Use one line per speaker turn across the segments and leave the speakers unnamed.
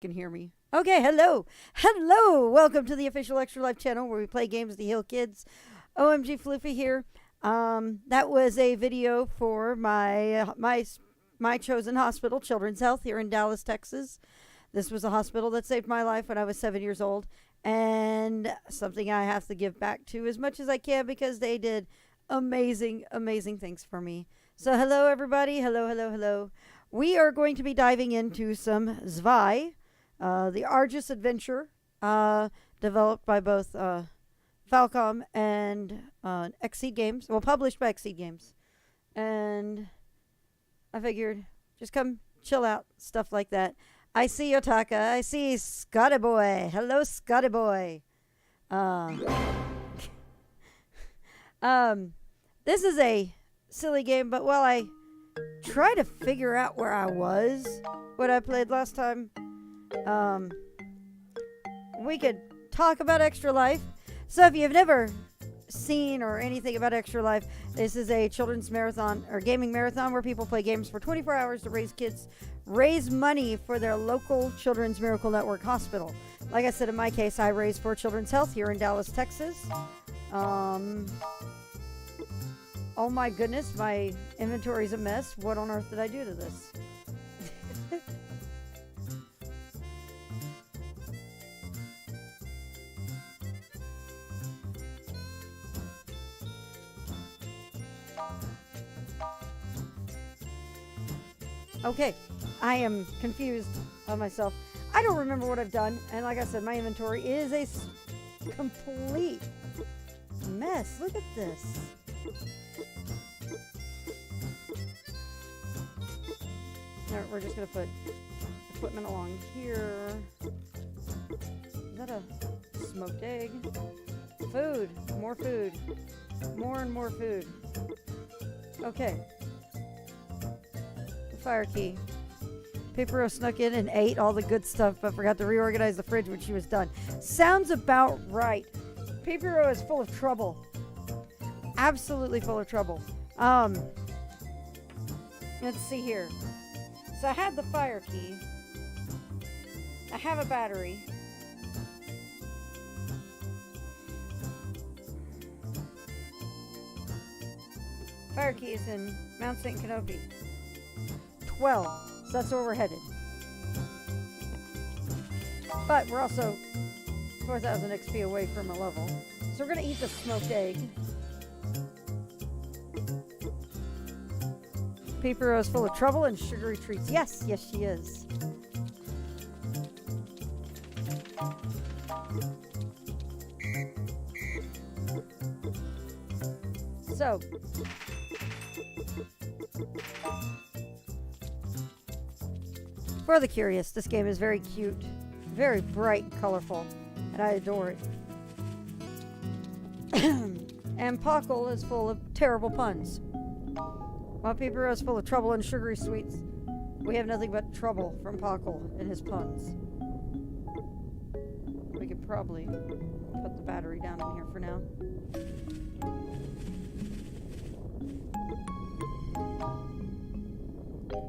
can hear me. Okay, hello. Hello. Welcome to the official Extra Life channel where we play games to heal kids. OMG Floofy here. That was a video for my chosen hospital, Children's Health, here in Dallas, Texas. This was a hospital that saved my life when I was 7 years old, and something I have to give back to as much as I can because they did amazing, amazing things for me. So hello, everybody. Hello, hello, hello. We are going to be diving into some Zwei, the Arges adventure, developed by both Falcom and Exceed Games. Well, published by Exceed Games. And I figured just come chill out, stuff like that. I see Yotaka. I see Scotty Boy. Hello, Scotty Boy. This is a silly game, but while I try to figure out where I was when I played last time, we could talk about Extra Life. So if you've never seen or anything about Extra Life, this is a children's marathon or gaming marathon where people play games for 24 hours to raise money for their local Children's Miracle Network hospital. Like I said, in my case, I raised for Children's Health here in Dallas, Texas. Oh my goodness, my inventory's a mess. What on earth did I do to this? Okay, I am confused of myself. I don't remember what I've done, and like I said, my inventory is a complete mess. Look at this. Alright, we're just going to put equipment along here. Is that a smoked egg? Food. More food. More and more food. Okay. The fire key. Papero snuck in and ate all the good stuff, but forgot to reorganize the fridge when she was done. Sounds about right. Papero is full of trouble. Absolutely full of trouble. Let's see here. So I had the fire key. I have a battery. Fire key is in Mount St. Canopy. 12. So that's where we're headed. But we're also 4,000 XP away from a level. So we're going to eat the smoked egg. Papero is full of trouble and sugary treats. Yes, yes she is. So, for the curious, this game is very cute, very bright and colorful, and I adore it. And Pockle is full of terrible puns. While Papero is full of trouble and sugary sweets, we have nothing but trouble from Pockle and his puns. We could probably put the battery down in here for now.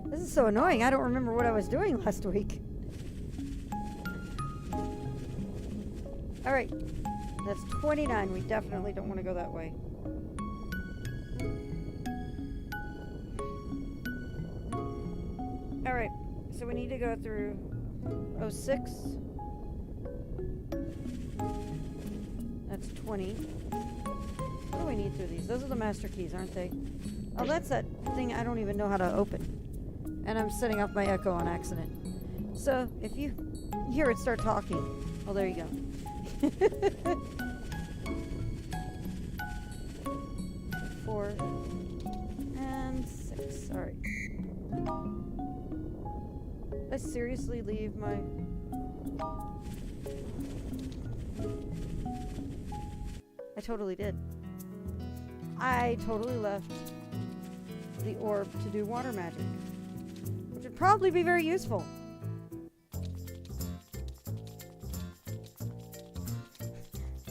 This is so annoying. I don't remember what I was doing last week. Alright. That's 29. We definitely don't want to go that way. Alright, so we need to go through 06. That's 20. What do we need through these? Those are the master keys, aren't they? Oh, that's that thing I don't even know how to open. And I'm setting off my echo on accident. So, if you hear it start talking. Oh, there you go. 4 and 6. Alright. I seriously leave my... I totally did. I totally left the orb to do water magic, which would probably be very useful.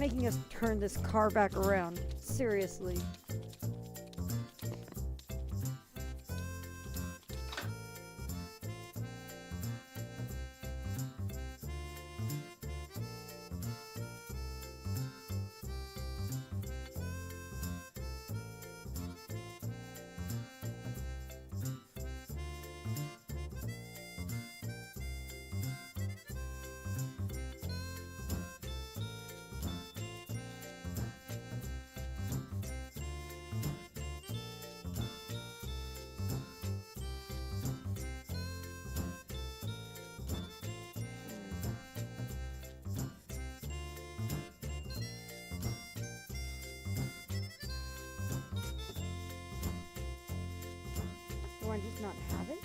Making us turn this car back around. Seriously. I just not have it?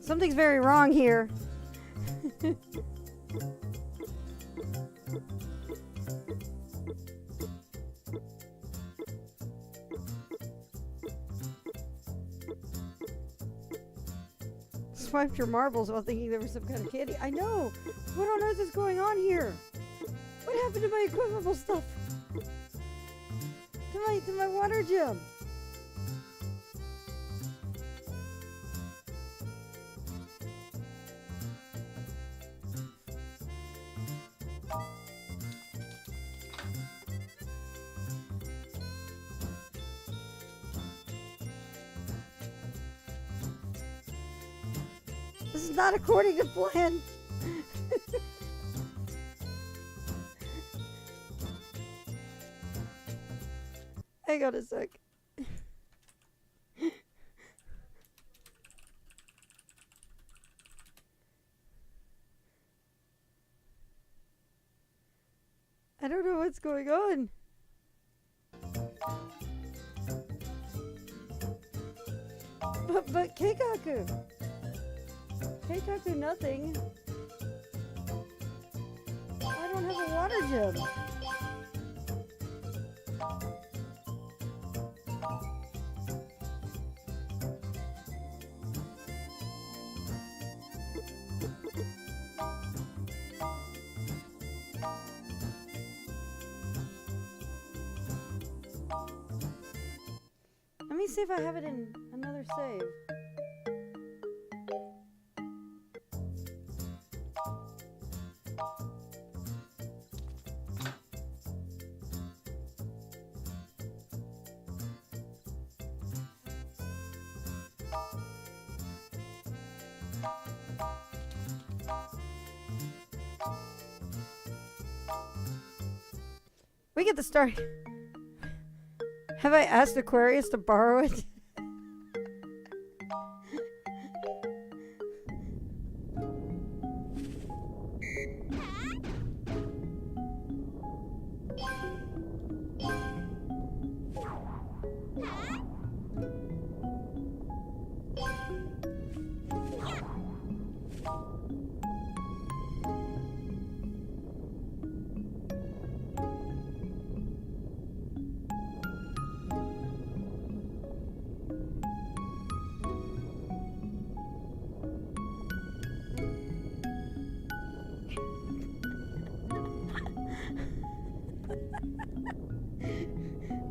Something's very wrong here. Swiped your marbles while thinking there was some kind of candy. I know! What on earth is going on here? What happened to my equipable stuff? To my water gem? This is not according to plan. Hang on a sec. I don't know what's going on. But Keikaku. Keikaku nothing. I don't have a water gem. Let me see if I have it in another save. We get the start. Have I asked Aquarius to borrow it?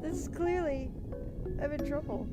This is clearly, I'm in trouble.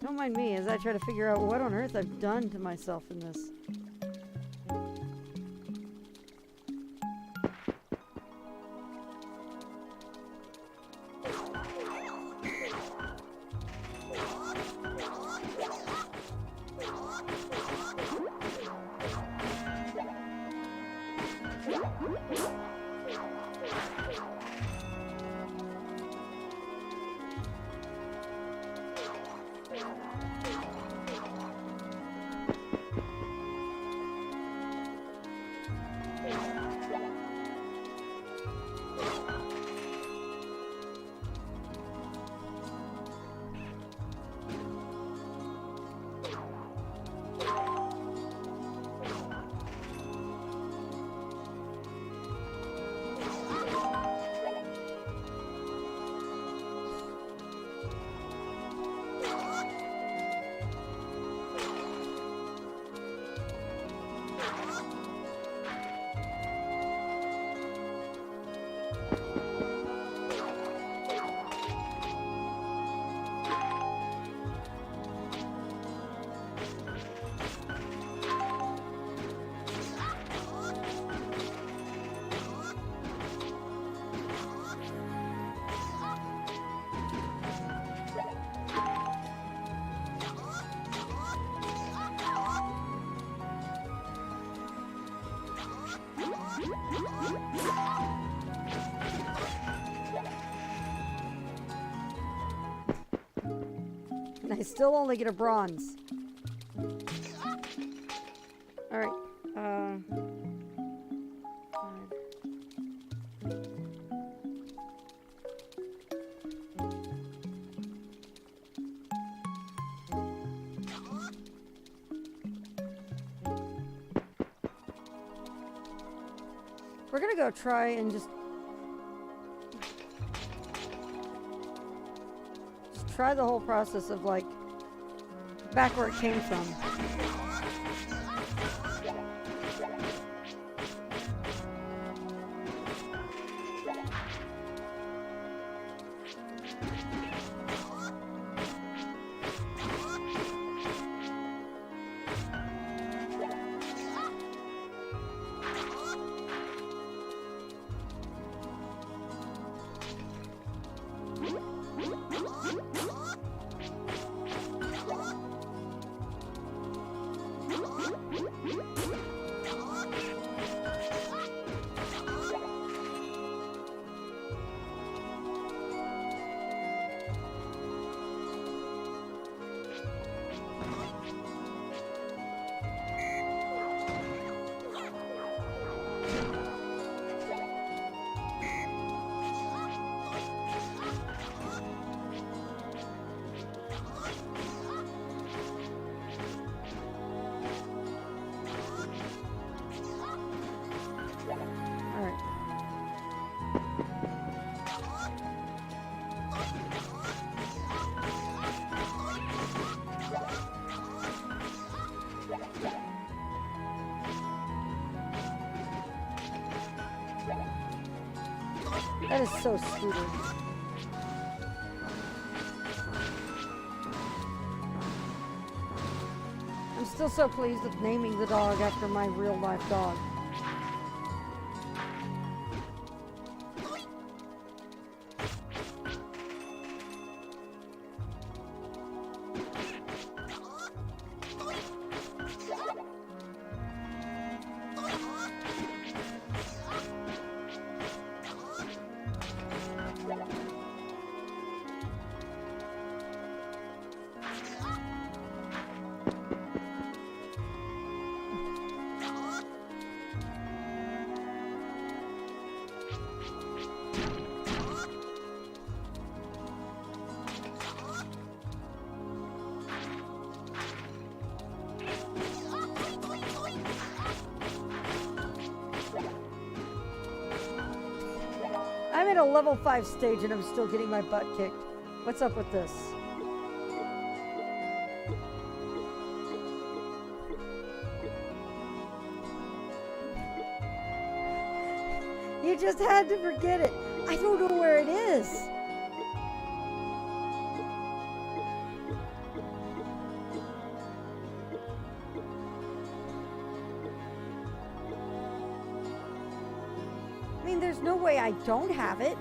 Don't mind me as I try to figure out what on earth I've done to myself in this. And I still only get a bronze. Alright. We're gonna go try and just try the whole process of like back where it came from. That is so stupid. I'm still so pleased with naming the dog after my real life dog. I'm at a level 5 stage and I'm still getting my butt kicked. What's up with this? You just had to forget it. I don't know where it is. I mean, there's no way I don't have it.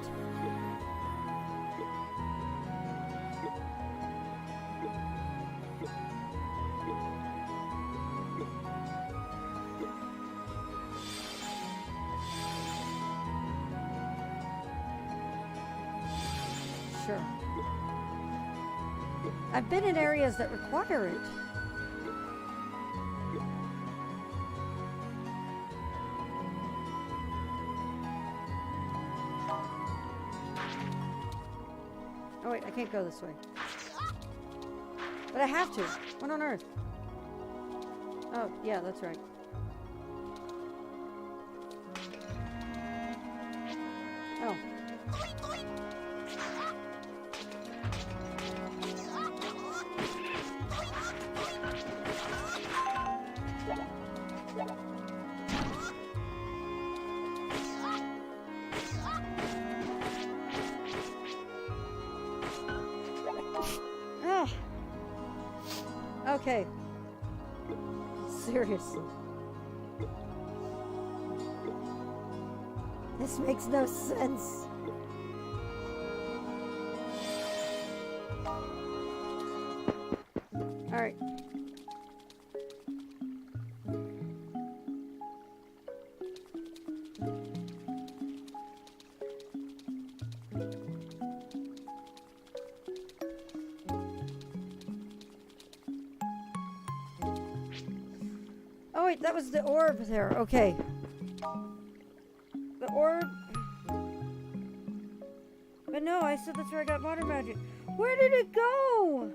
Sure. I've been in areas that require it. Oh wait, I can't go this way. But I have to. What on earth? Oh, yeah, that's right. Oh. Okay. Seriously. This makes no sense. All right. Wait, that was the orb there. Okay. The orb. But no, I said that's where I got water magic. Where did it go?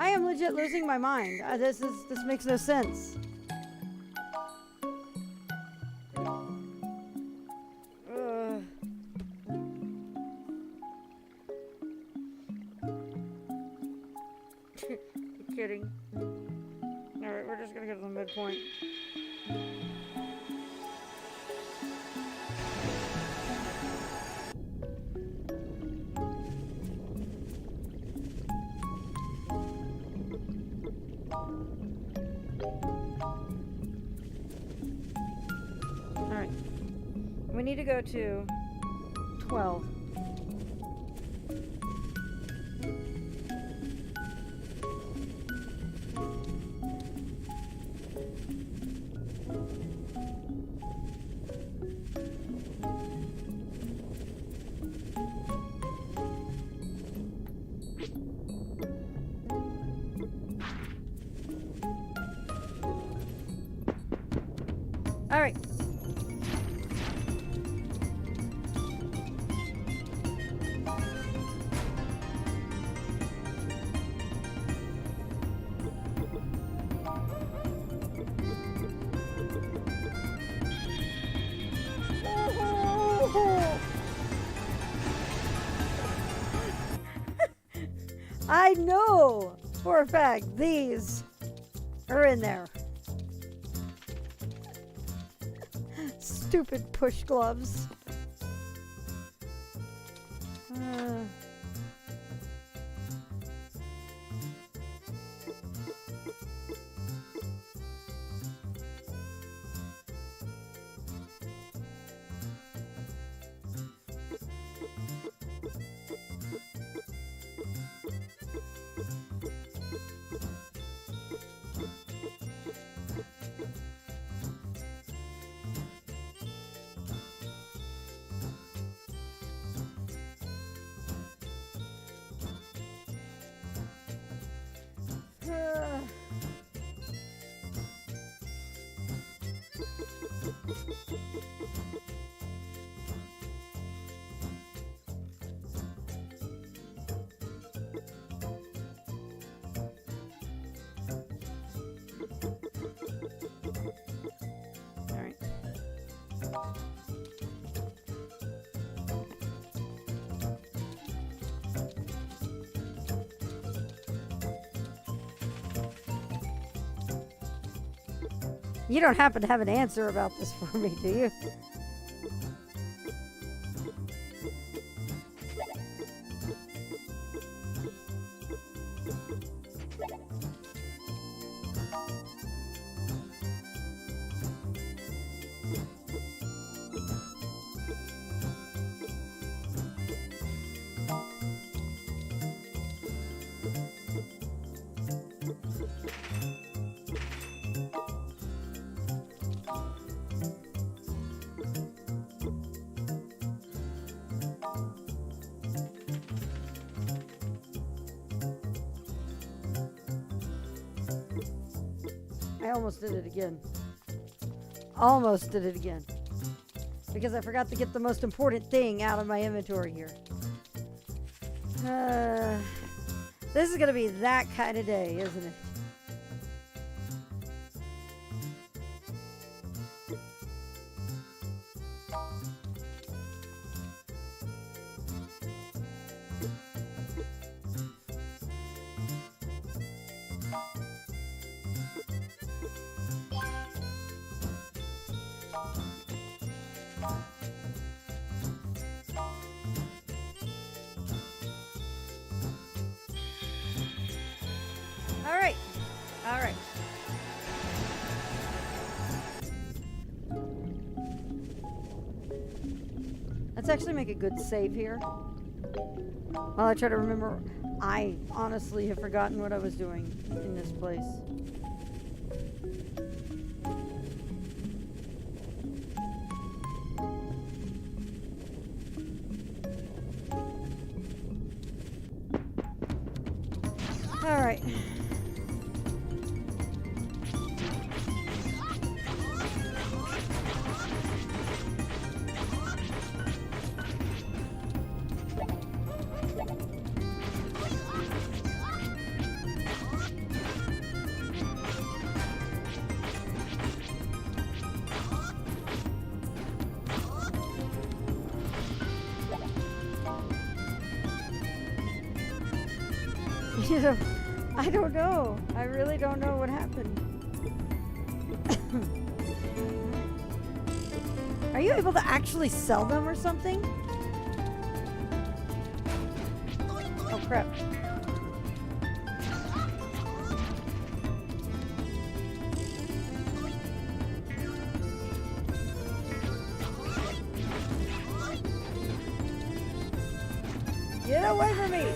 I am legit losing my mind. This makes no sense. You're kidding. Alright, we're just gonna go to the midpoint. Alright. We need to go to 12. All right. I know for a fact these are in there. Stupid push gloves. You don't happen to have an answer about this for me, do you? I almost did it again. Almost did it again. Because I forgot to get the most important thing out of my inventory here. This is going to be that kind of day, isn't it? All right. Let's actually make a good save here. While I try to remember, I honestly have forgotten what I was doing in this place. All right. You know, I don't know. I really don't know what happened. Are you able to actually sell them or something? Oh, crap. Get away from me!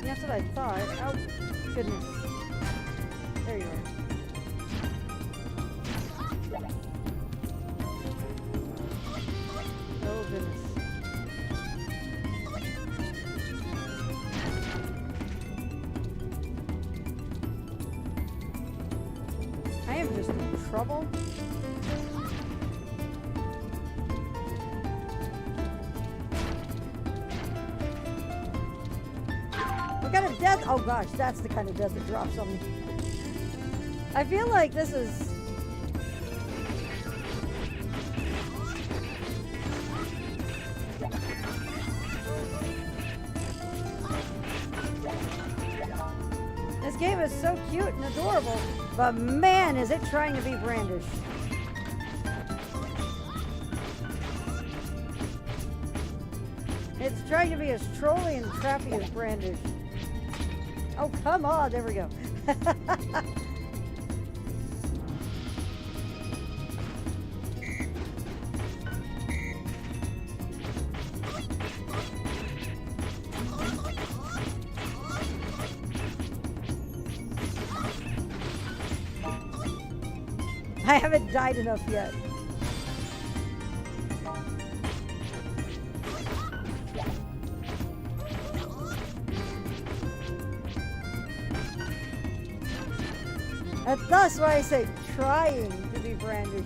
That's what I thought. Oh, goodness. There you are. Oh, goodness. I am just in trouble. What kind of death? Oh gosh, that's the kind of death that drops on me. I feel like this is... This game is so cute and adorable, but man, is it trying to be brandish. It's trying to be as trolly and trappy as brandish. Oh, come on. There we go. I haven't died enough yet. That's why I say trying to be brandish.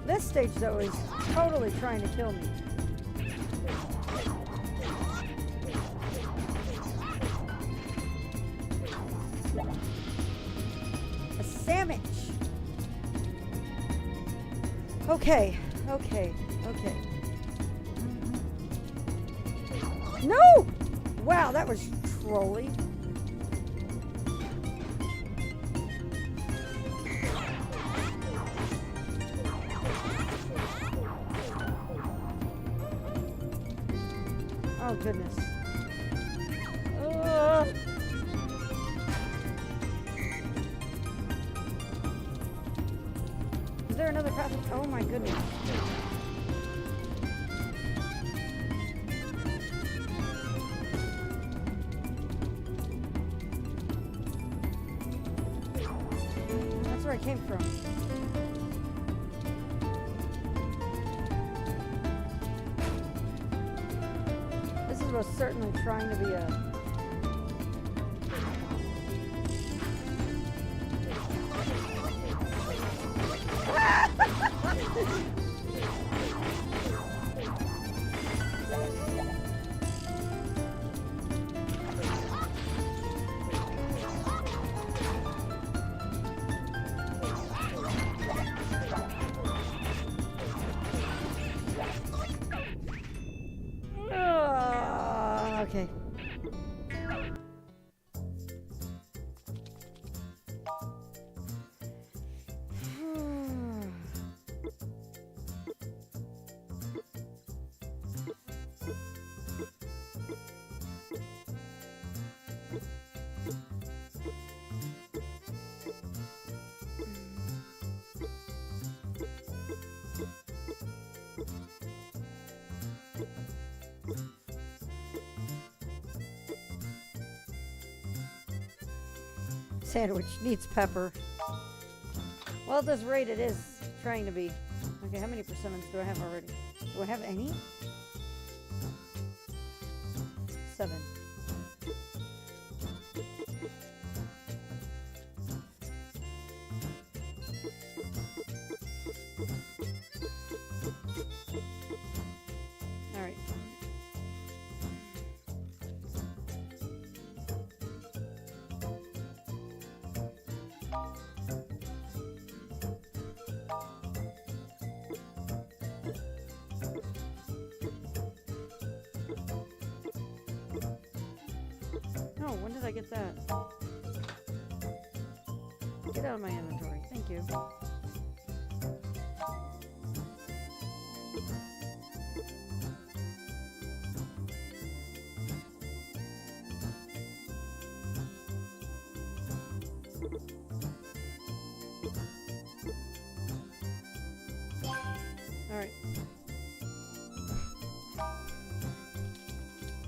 This stage, though, is totally trying to kill me. A sandwich. Okay, okay, okay. No! Wow, that was trolly. Oh, goodness. Is there another path? Oh, my goodness. That's where I came from. This is most certainly trying to be a... Okay. Sandwich needs pepper. Well, at this rate, it is trying to be. Okay, how many persimmons do I have already? Do I have any? 7. All right. Oh, when did I get that? Get out of my inventory. Thank you. Alright.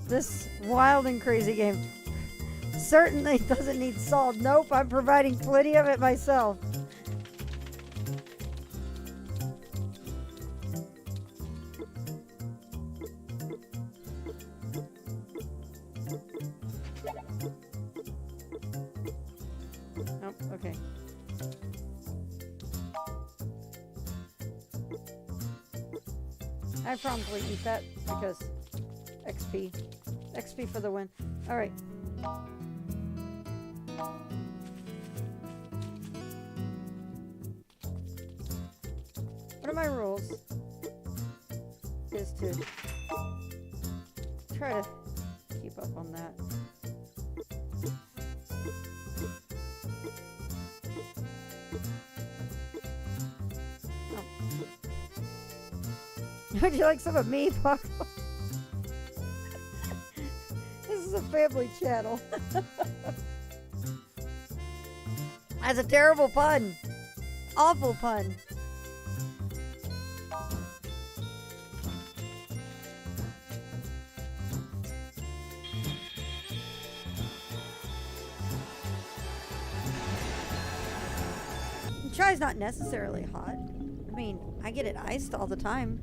This wild and crazy game certainly doesn't need salt. Nope, I'm providing plenty of it myself. Nope, okay. I probably eat that because XP. XP for the win. Alright. One of my rules is to try to keep up on that. Oh. Would you like some of me, Paco? This is a family channel. That's a terrible pun. Awful pun. Chai's not necessarily hot. I mean, I get it iced all the time.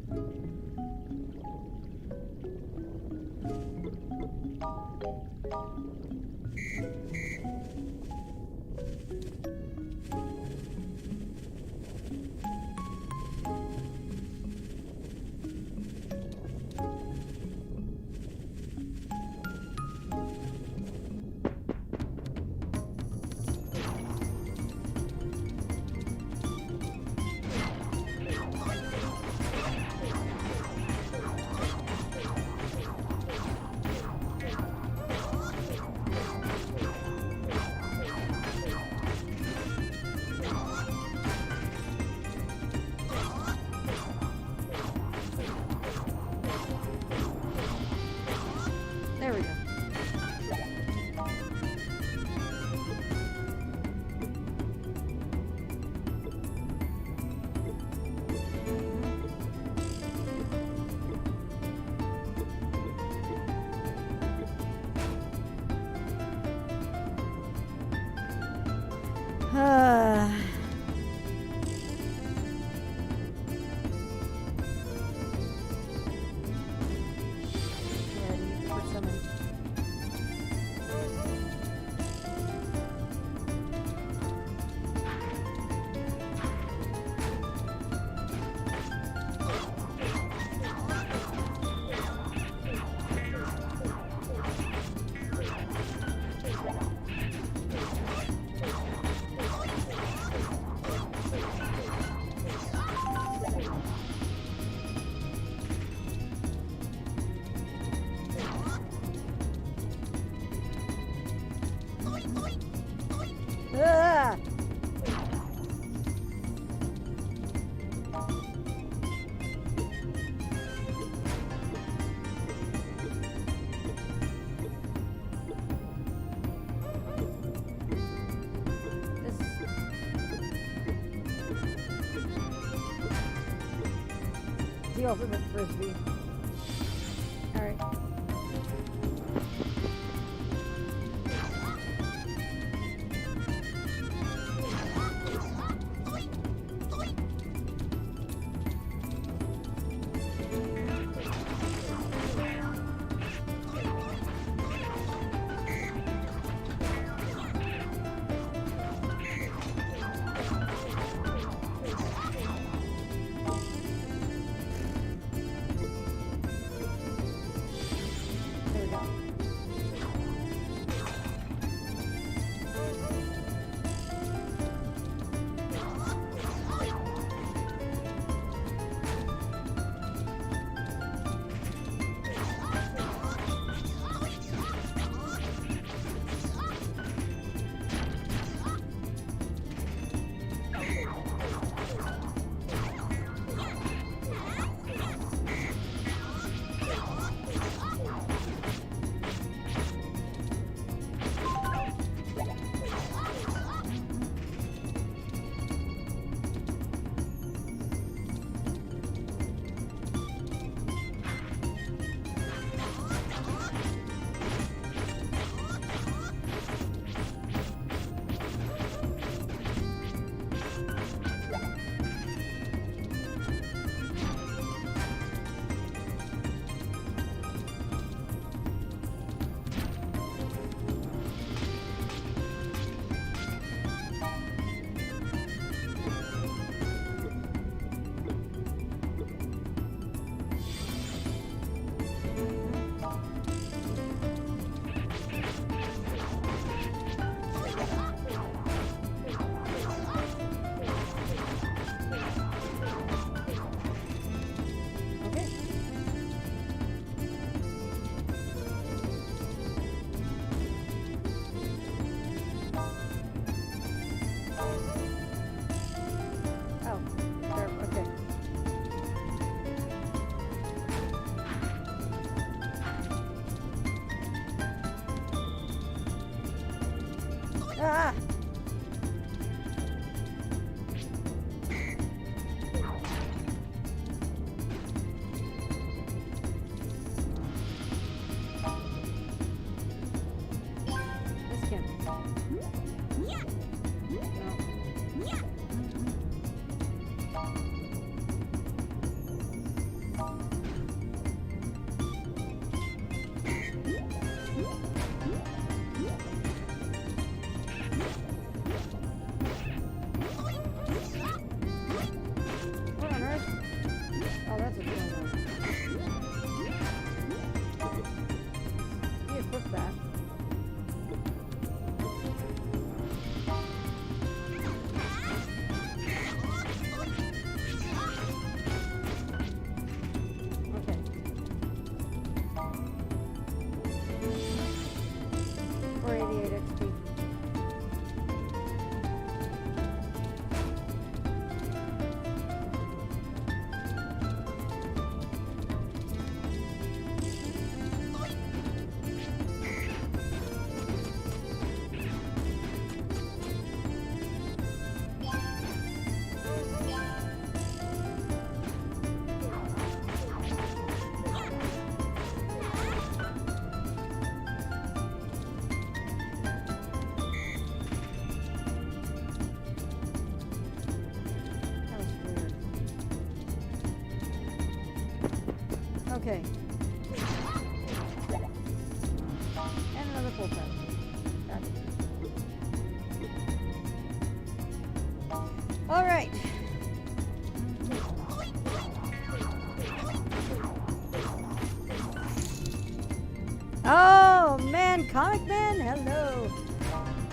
the ultimate frisbee. Alright. Ah! This can. Yeah. What on earth? Oh, that's a good one. You equip that. Okay. 488 XP. That was weird. Okay. And another full pass. Gotcha. All right. Oh man, Comic Man, hello.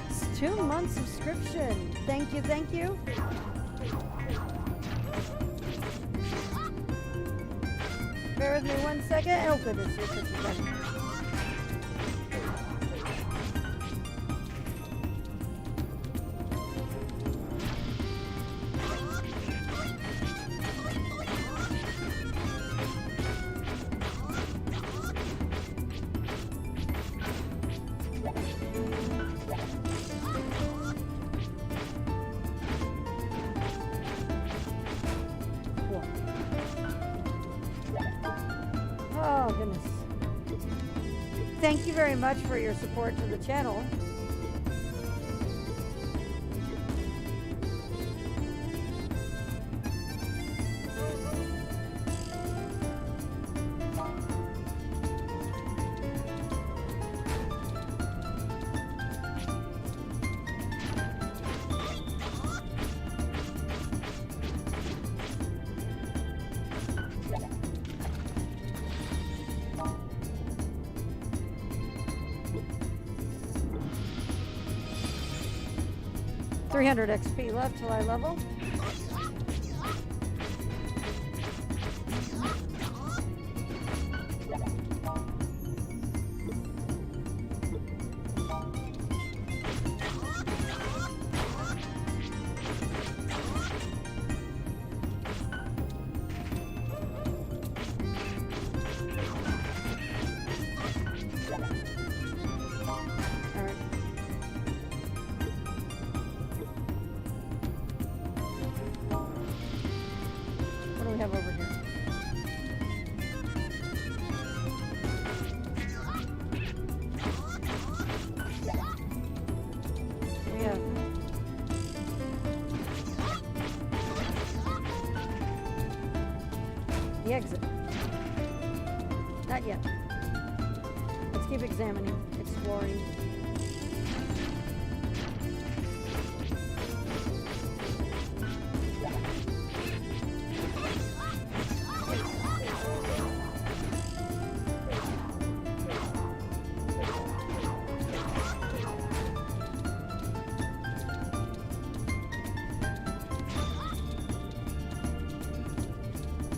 It's 2-month subscription. Thank you, thank you. Bear with me 1 second. Oh goodness, you're such a second. Cool. Oh, goodness. Thank you very much for your support to the channel. $300 XP left till I level. Have over here. We have the exit. Not yet. Let's keep examining, exploring.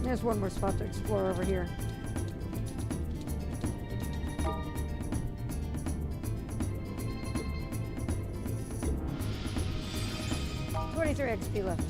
There's one more spot to explore over here. $23 XP left.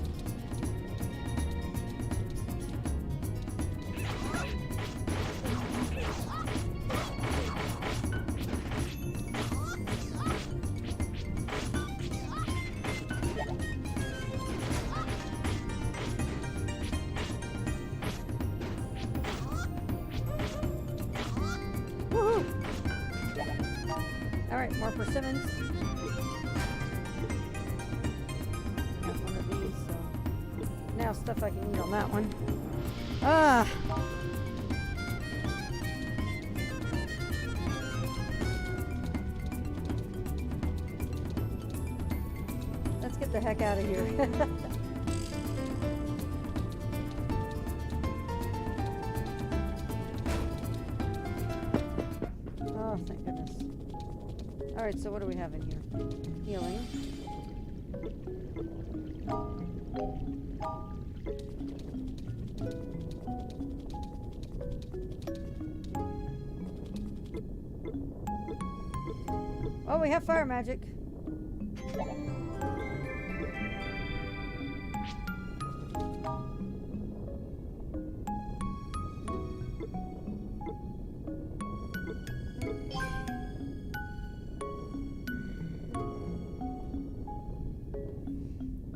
Alright, more persimmons. Got one of these, so now stuff I can eat on that one. Ah! Let's get the heck out of here. Oh, thank goodness. Alright, so what do we have in here? Healing. Oh, we have fire magic.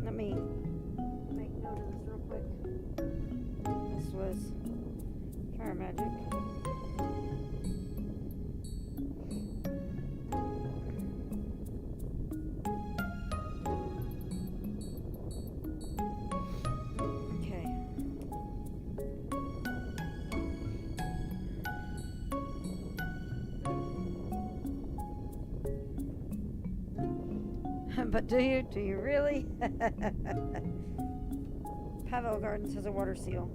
Let me make note of this real quick. This was fire magic. But do you really? Pavel Gardens has a water seal.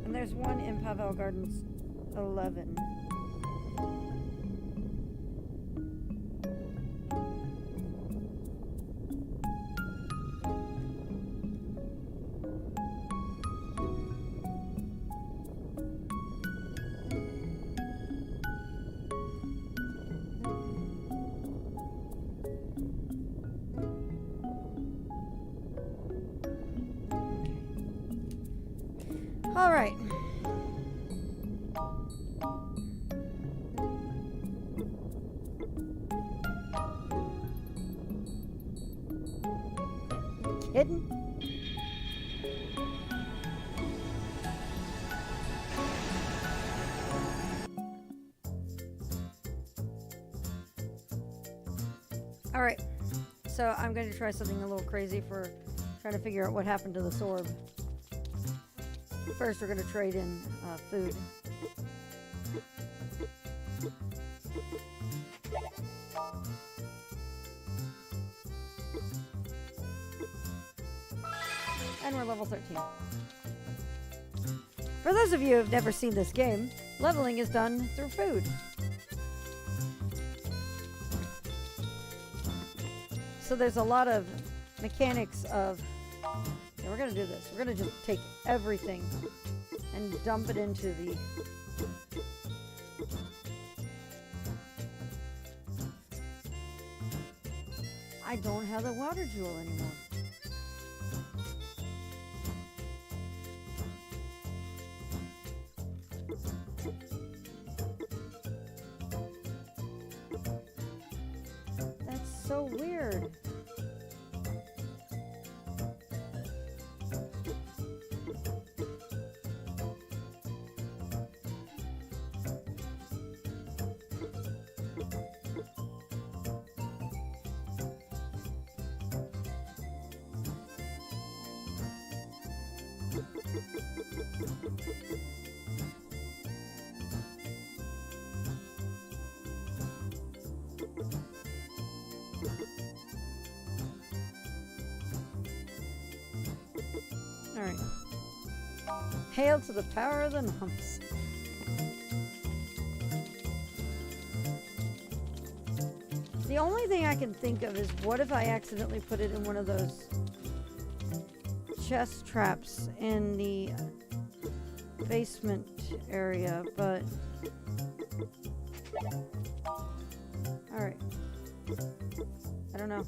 And there's one in Pavel Gardens 11. All right. hidden? Alright, so I'm going to try something a little crazy for trying to figure out what happened to the sword. First, we're going to trade in food. And we're level 13. For those of you who have never seen this game, leveling is done through food. So there's a lot of mechanics of, yeah, we're going to do this. We're going to just take everything and dump it into the... I don't have the water jewel anymore. That's so weird. Alright. Hail to the power of the nums. The only thing I can think of is what if I accidentally put it in one of those chest traps in the basement area, but... Alright. I don't know.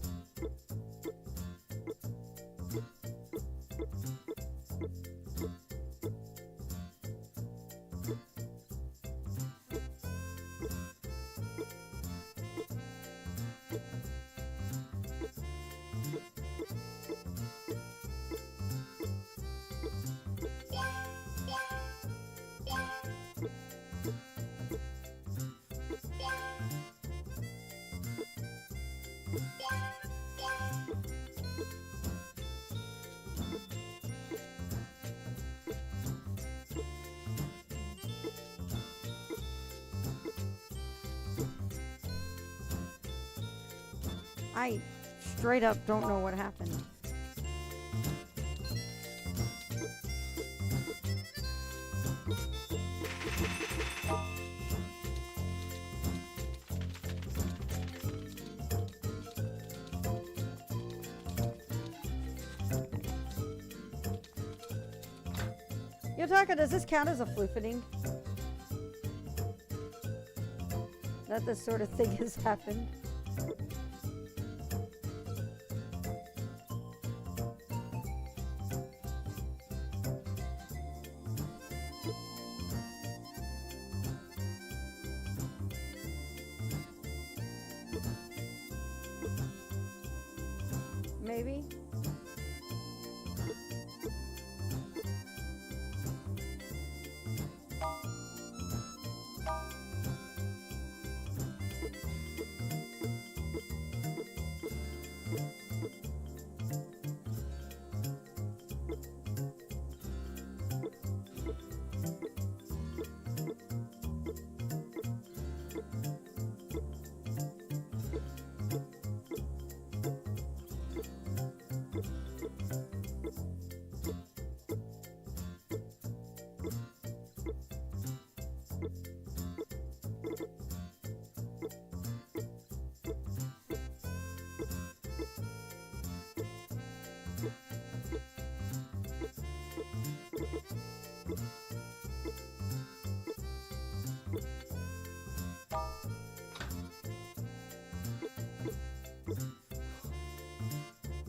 I straight up don't know what happened. Yotaka, does this count as a floofening? That this sort of thing has happened? Maybe?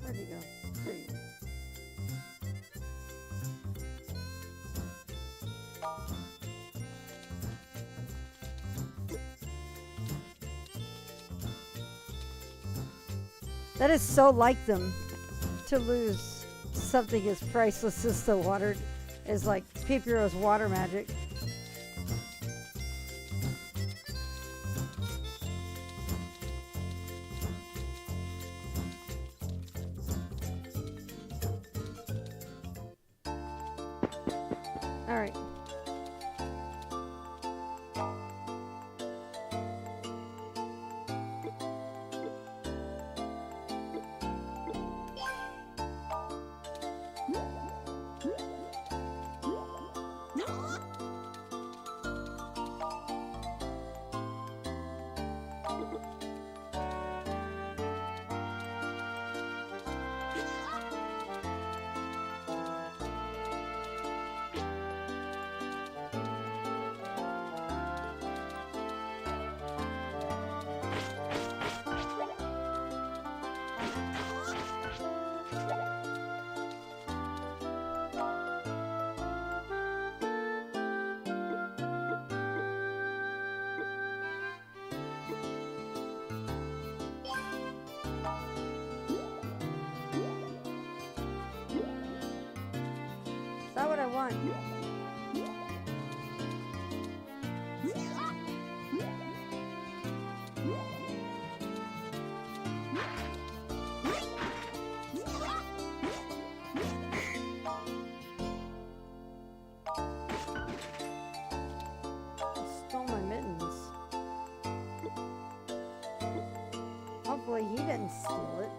Where'd he go? There you go. That is so like them to lose something as priceless as the water, is like Peepero's water magic. All right. Is that what I want? Stole my mittens. Hopefully he didn't steal it.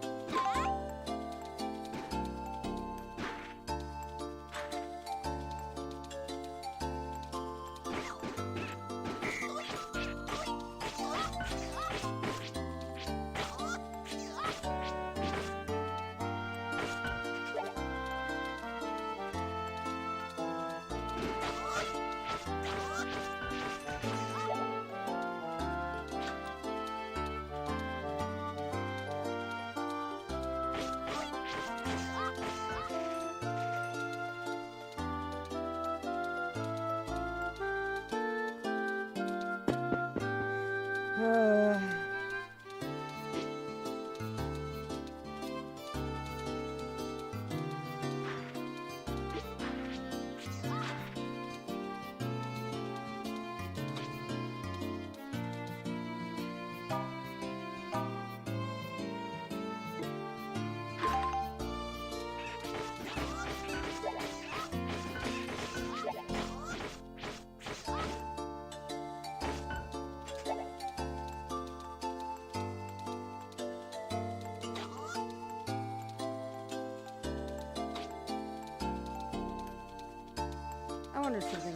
I wonder something.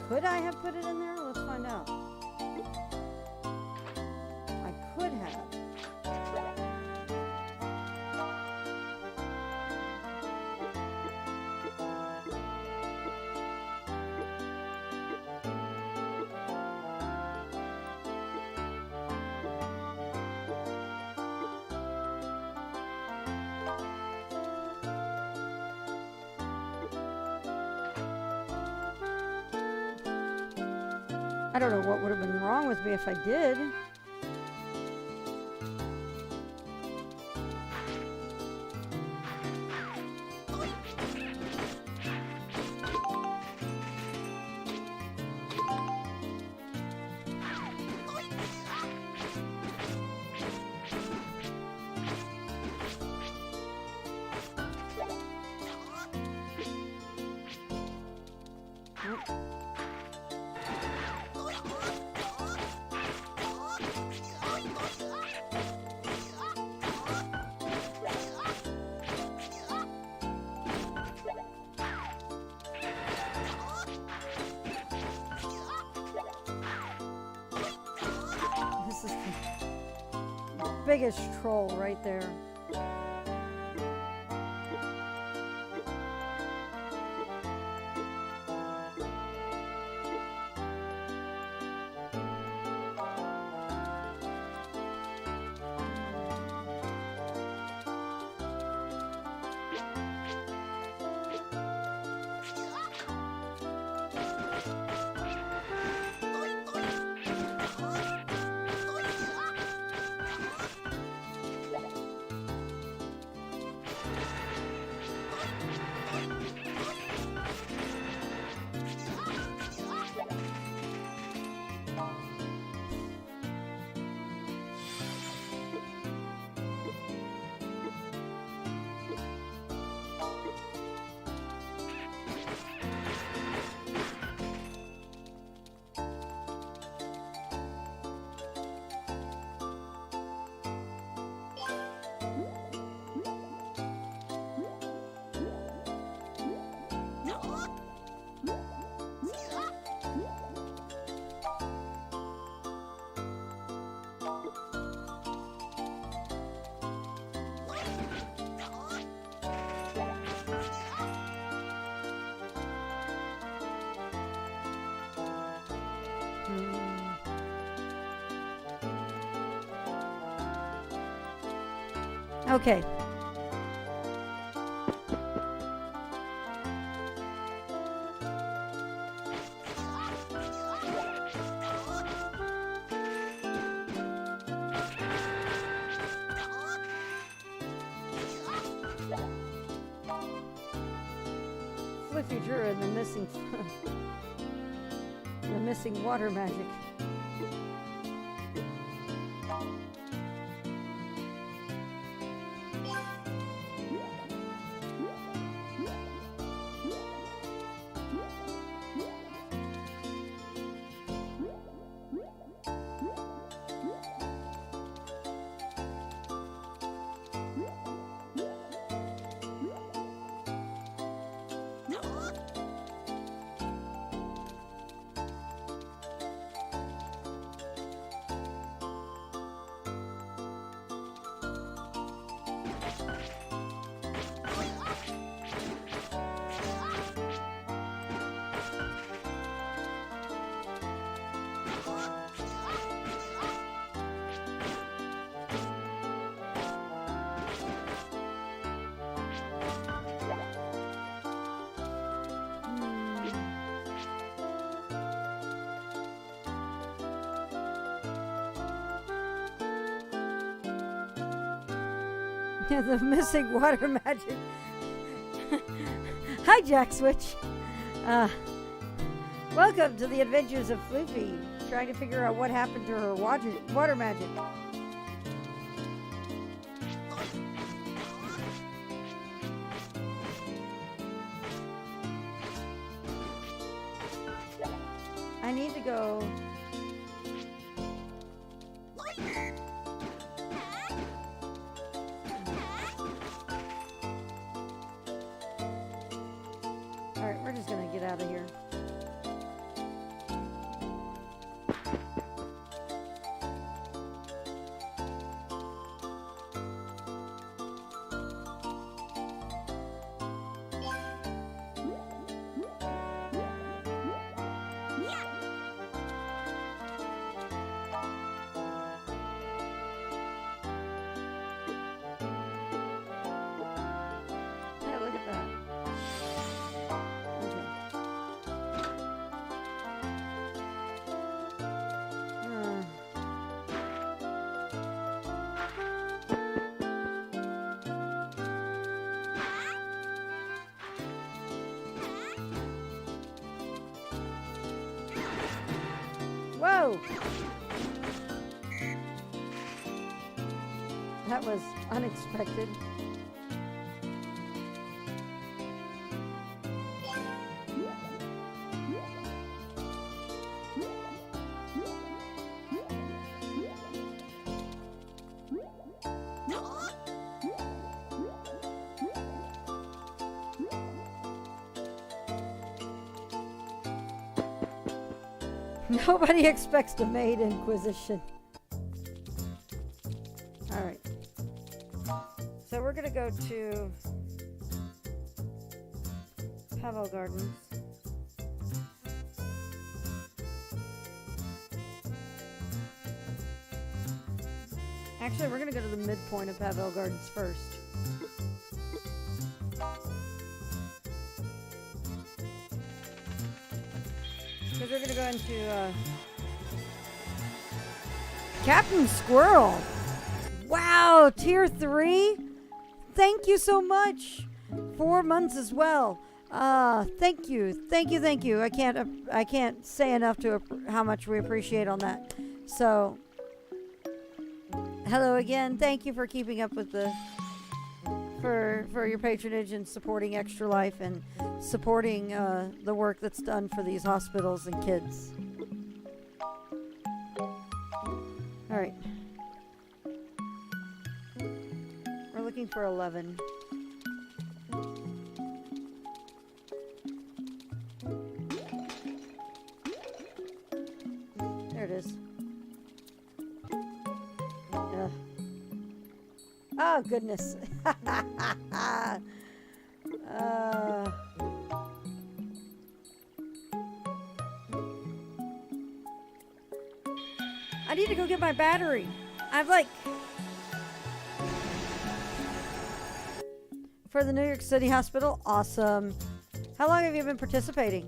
Could I have put it in there? Let's find out. I could have. I don't know what would have been wrong with me if I did. This is the biggest troll right there. Okay. Fliffy drew in the missing the missing water magic. The missing water magic. Hi, Jack Switch. Welcome to the adventures of Floofy, trying to figure out what happened to her water magic. I need to go. Alright, we're just gonna get out of here. Yeah, look at that. Whoa! That was unexpected. Nobody expects a maid inquisition. Alright. So we're going to go to Pavel Gardens. Actually, we're going to go to the midpoint of Pavel Gardens first. Because we're going to go into Captain Squirrel. Wow, tier 3? Thank you so much. 4 months as well. Thank you. Thank you. I can't say enough to how much we appreciate on that. So, hello again. Thank you for keeping up with the for your patronage and supporting Extra Life and supporting the work that's done for these hospitals and kids. All right. We're looking for 11. There it is. Oh, goodness. I need to go get my battery. I've like for the New York City Hospital. Awesome. How long have you been participating?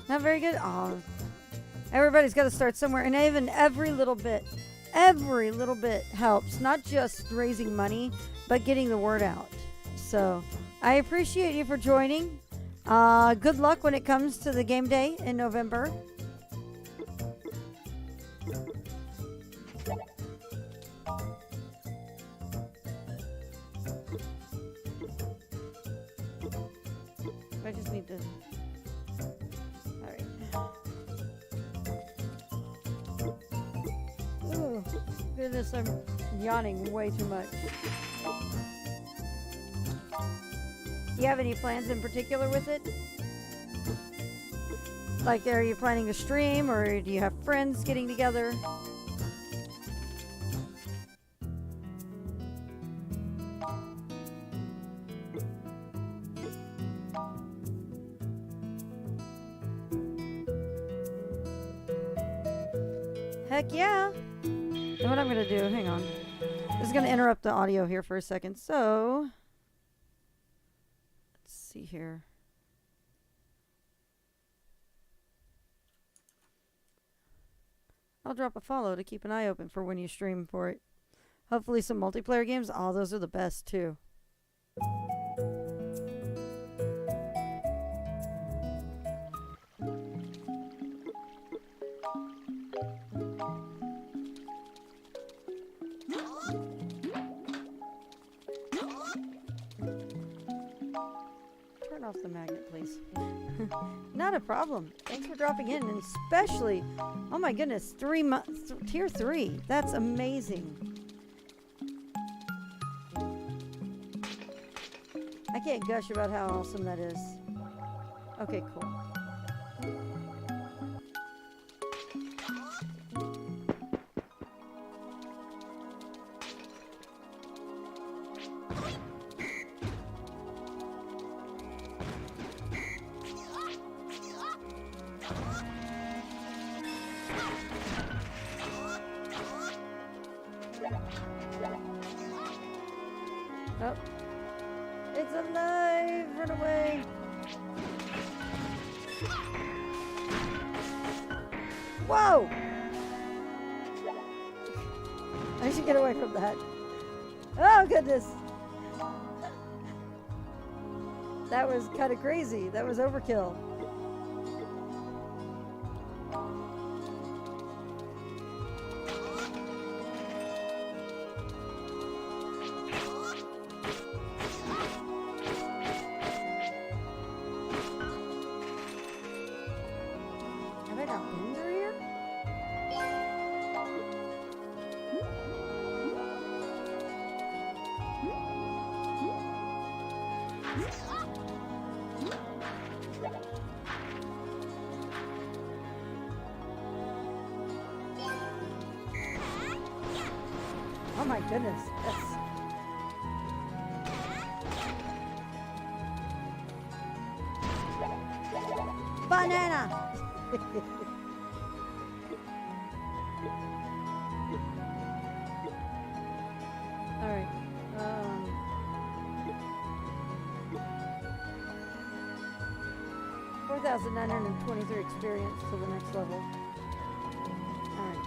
Not very good? Oh, everybody's got to start somewhere. And even every little bit helps. Not just raising money, but getting the word out. So I appreciate you for joining. Good luck when it comes to the game day in November. I just need to... Oh, goodness, I'm yawning way too much. Do you have any plans in particular with it? Like, are you planning to stream, or do you have friends getting together? Heck yeah! And what I'm going to do, hang on. This is going to interrupt the audio here for a second. So, let's see here. I'll drop a follow to keep an eye open for when you stream for it. Hopefully some multiplayer games. Oh, those are the best too. Turn off the magnet, please. Not a problem. Thanks for dropping in, and especially, oh my goodness, tier 3. That's amazing. I can't gush about how awesome that is. Okay, cool. Oh. It's alive! Run away! Whoa! I should get away from that. Oh, goodness! That was kind of crazy. That was overkill. Oh my goodness, that's... Banana! Alright, 4,923 experience to the next level. Alright.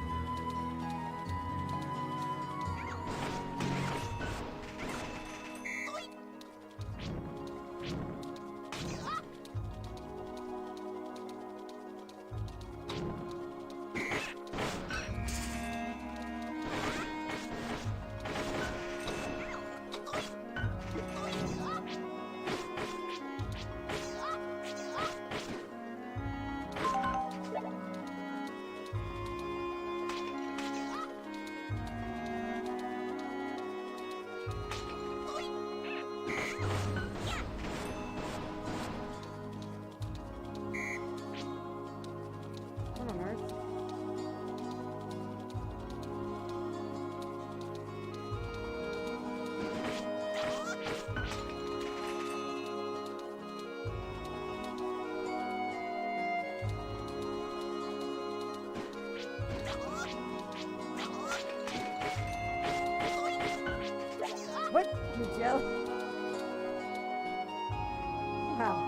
How?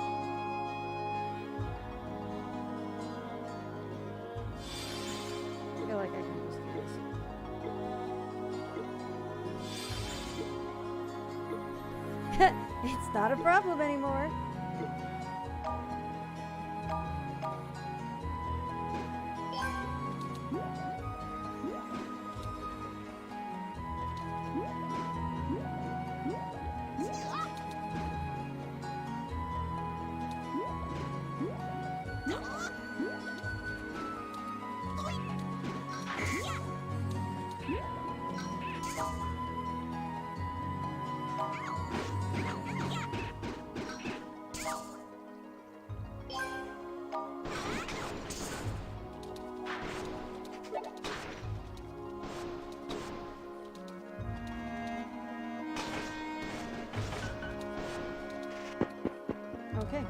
I feel like I can just do this. It's not a problem anymore. Okay.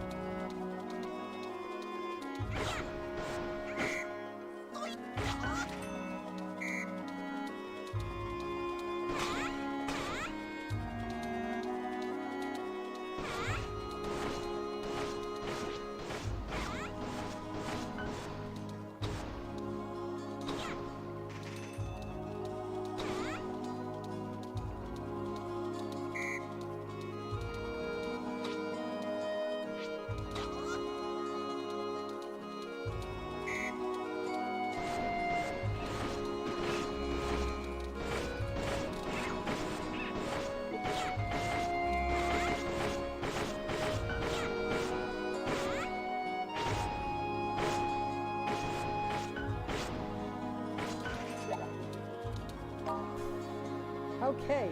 Okay.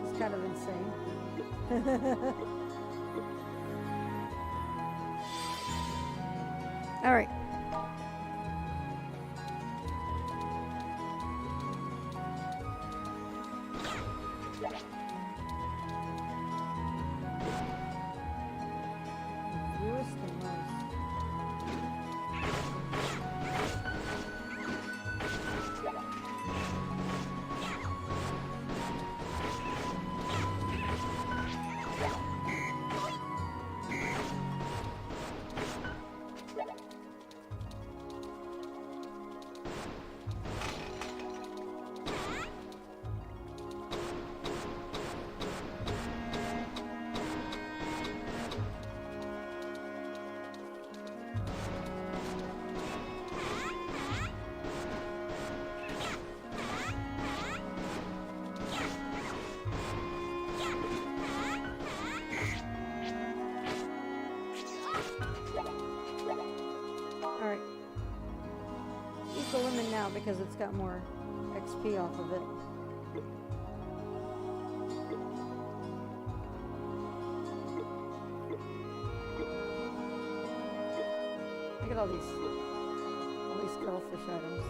It's kind of insane. All right. Fewest and most. Alright. Eat the lemon now because it's got more XP off of it. Look at all these cuttlefish items.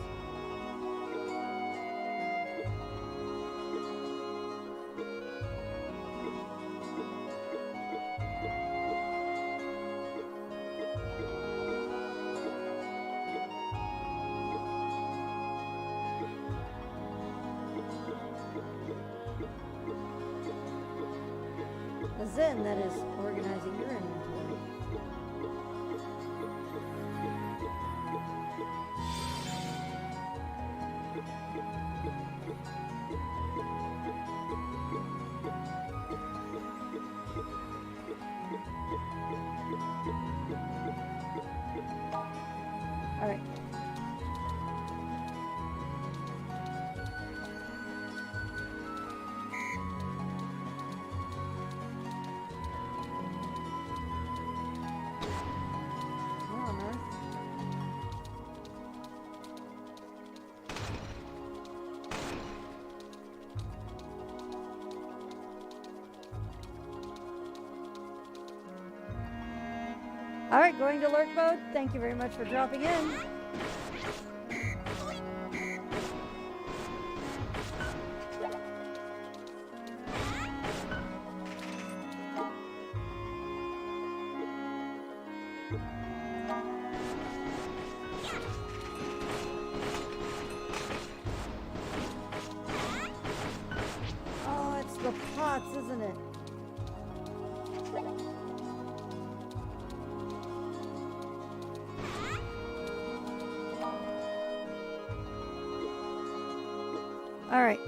A Zen that is organizing your inventory. All right. All right, going to alert mode. Thank you very much for dropping in. Oh, it's the pots, isn't it? All right.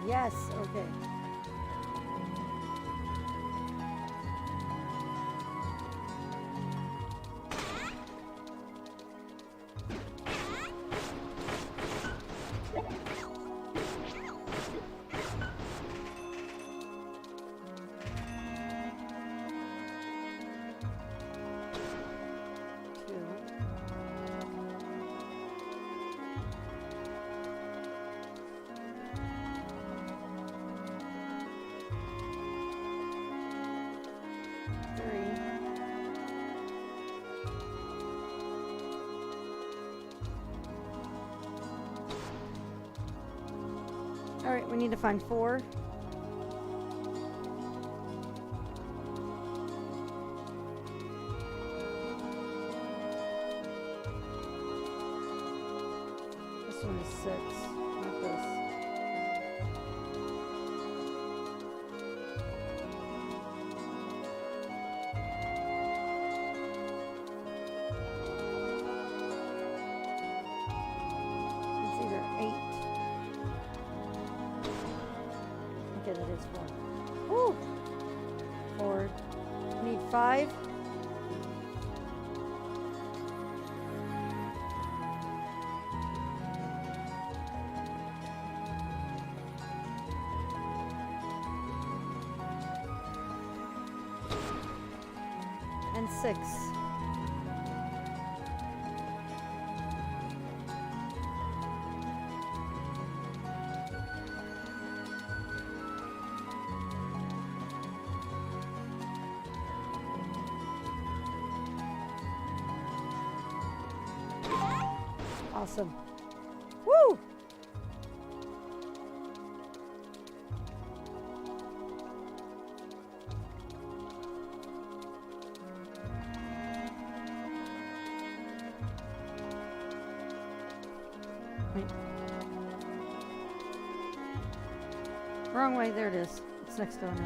Yes, okay. All right, we need to find 4. This one is 6, not this. It's either 8. Okay, that is 4. Woo! 4. Need 5. And 6. Awesome. Woo! Wait. Wrong way. There it is. It's next to another.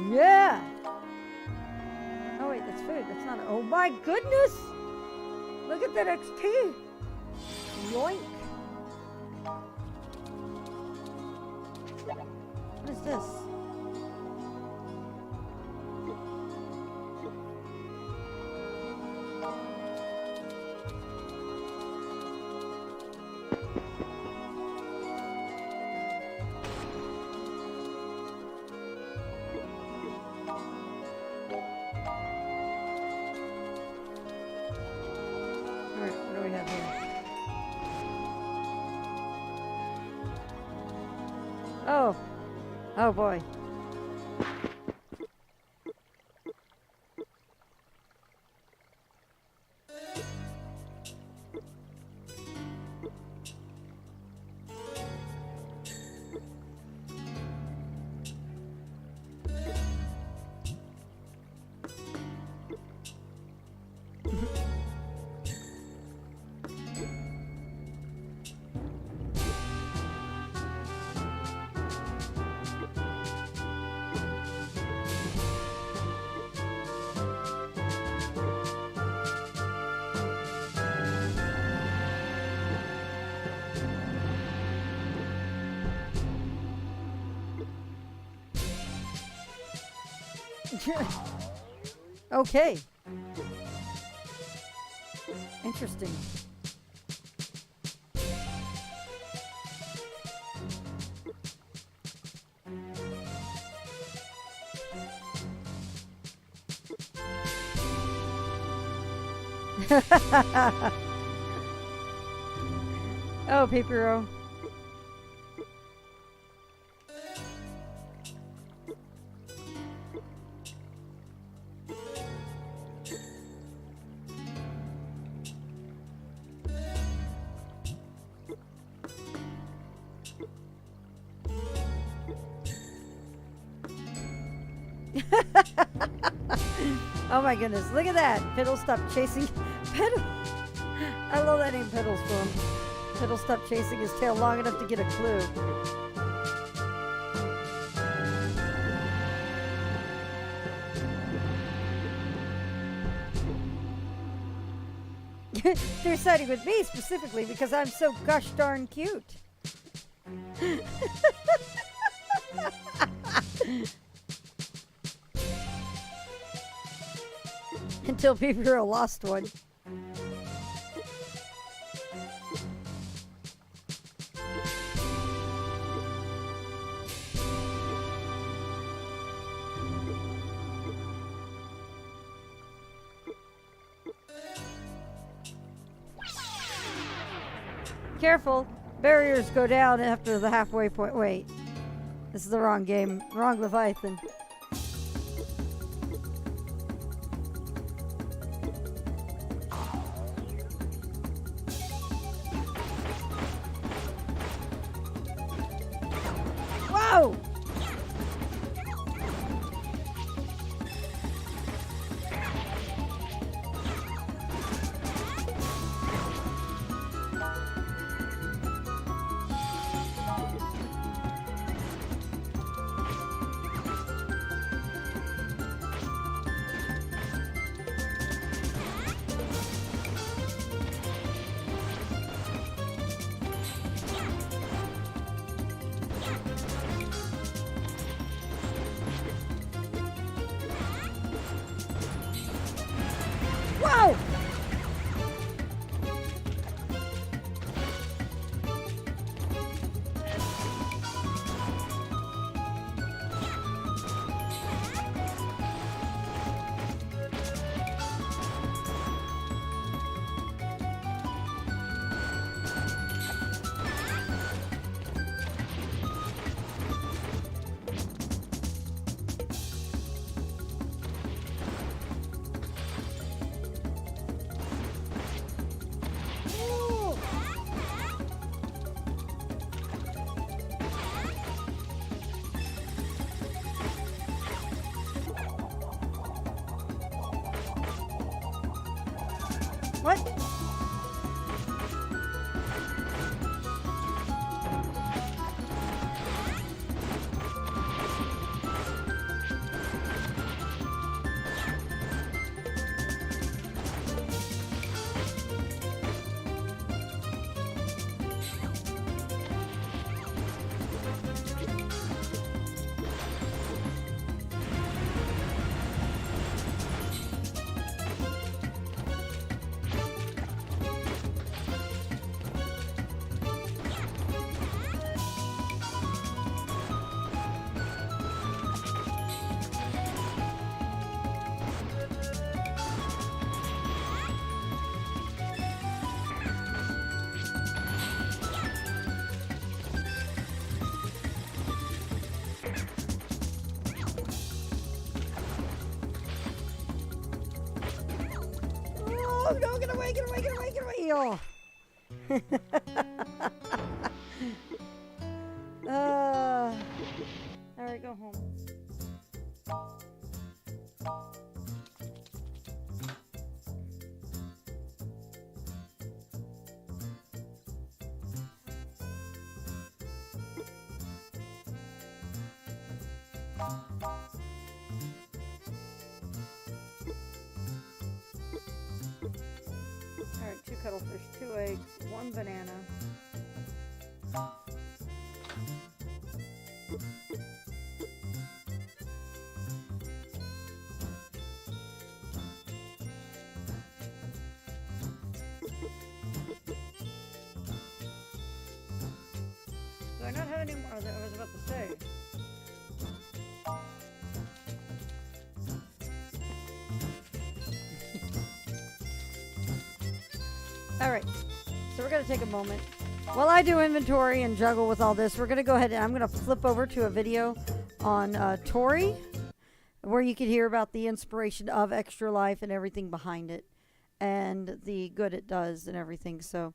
Yeah! Oh wait, that's food. That's not. Oh my goodness! Look at that XP! Yoink! What is this? Oh. Oh boy. Okay. Interesting. Oh, Papero. Oh my goodness, look at that. Piddle stopped chasing. Piddle. I love that name, Piddle's from. Piddle stopped chasing his tail long enough to get a clue. They're siding with me specifically because I'm so gosh darn cute. Until Papero lost one. Careful. Barriers go down after the halfway point. Wait. This is the wrong game. Wrong Leviathan. Whoa! Whoa! What? Oh no, get away, get away, get away, get away. Oh. Alright, go home. Alright, 2 cuttlefish, 2 eggs, 1 banana. Do I not have any more? I was about to say. right, so we're going to take a moment. While I do inventory and juggle with all this, we're going to go ahead and I'm going to flip over to a video on Tori, where you can hear about the inspiration of Extra Life and everything behind it and the good it does and everything. So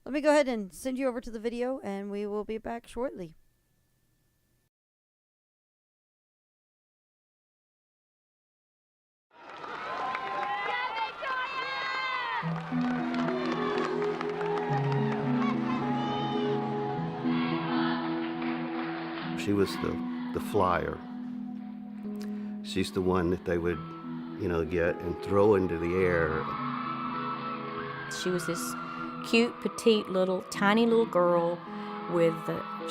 let me go ahead and send you over to the video, and we will be back shortly.
She was the flyer. She's the one that they would, get and throw into the air.
She was this cute, petite, tiny little girl with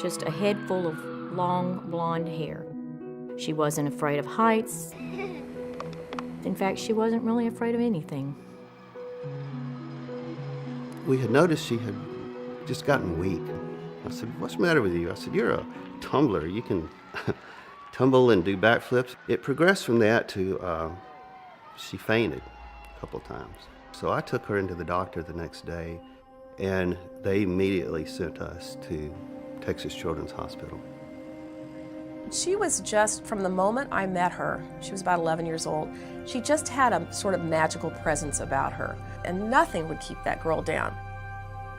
just a head full of long, blonde hair. She wasn't afraid of heights. In fact, she wasn't really afraid of anything.
We had noticed she had just gotten weak. I said, "What's the matter with you?" I said, "You're a tumbler. You can tumble and do backflips." It progressed from that to she fainted a couple times. So I took her into the doctor the next day, and they immediately sent us to Texas Children's Hospital.
She was just, from the moment I met her, she was about 11 years old, she just had a sort of magical presence about her, and nothing would keep that girl down.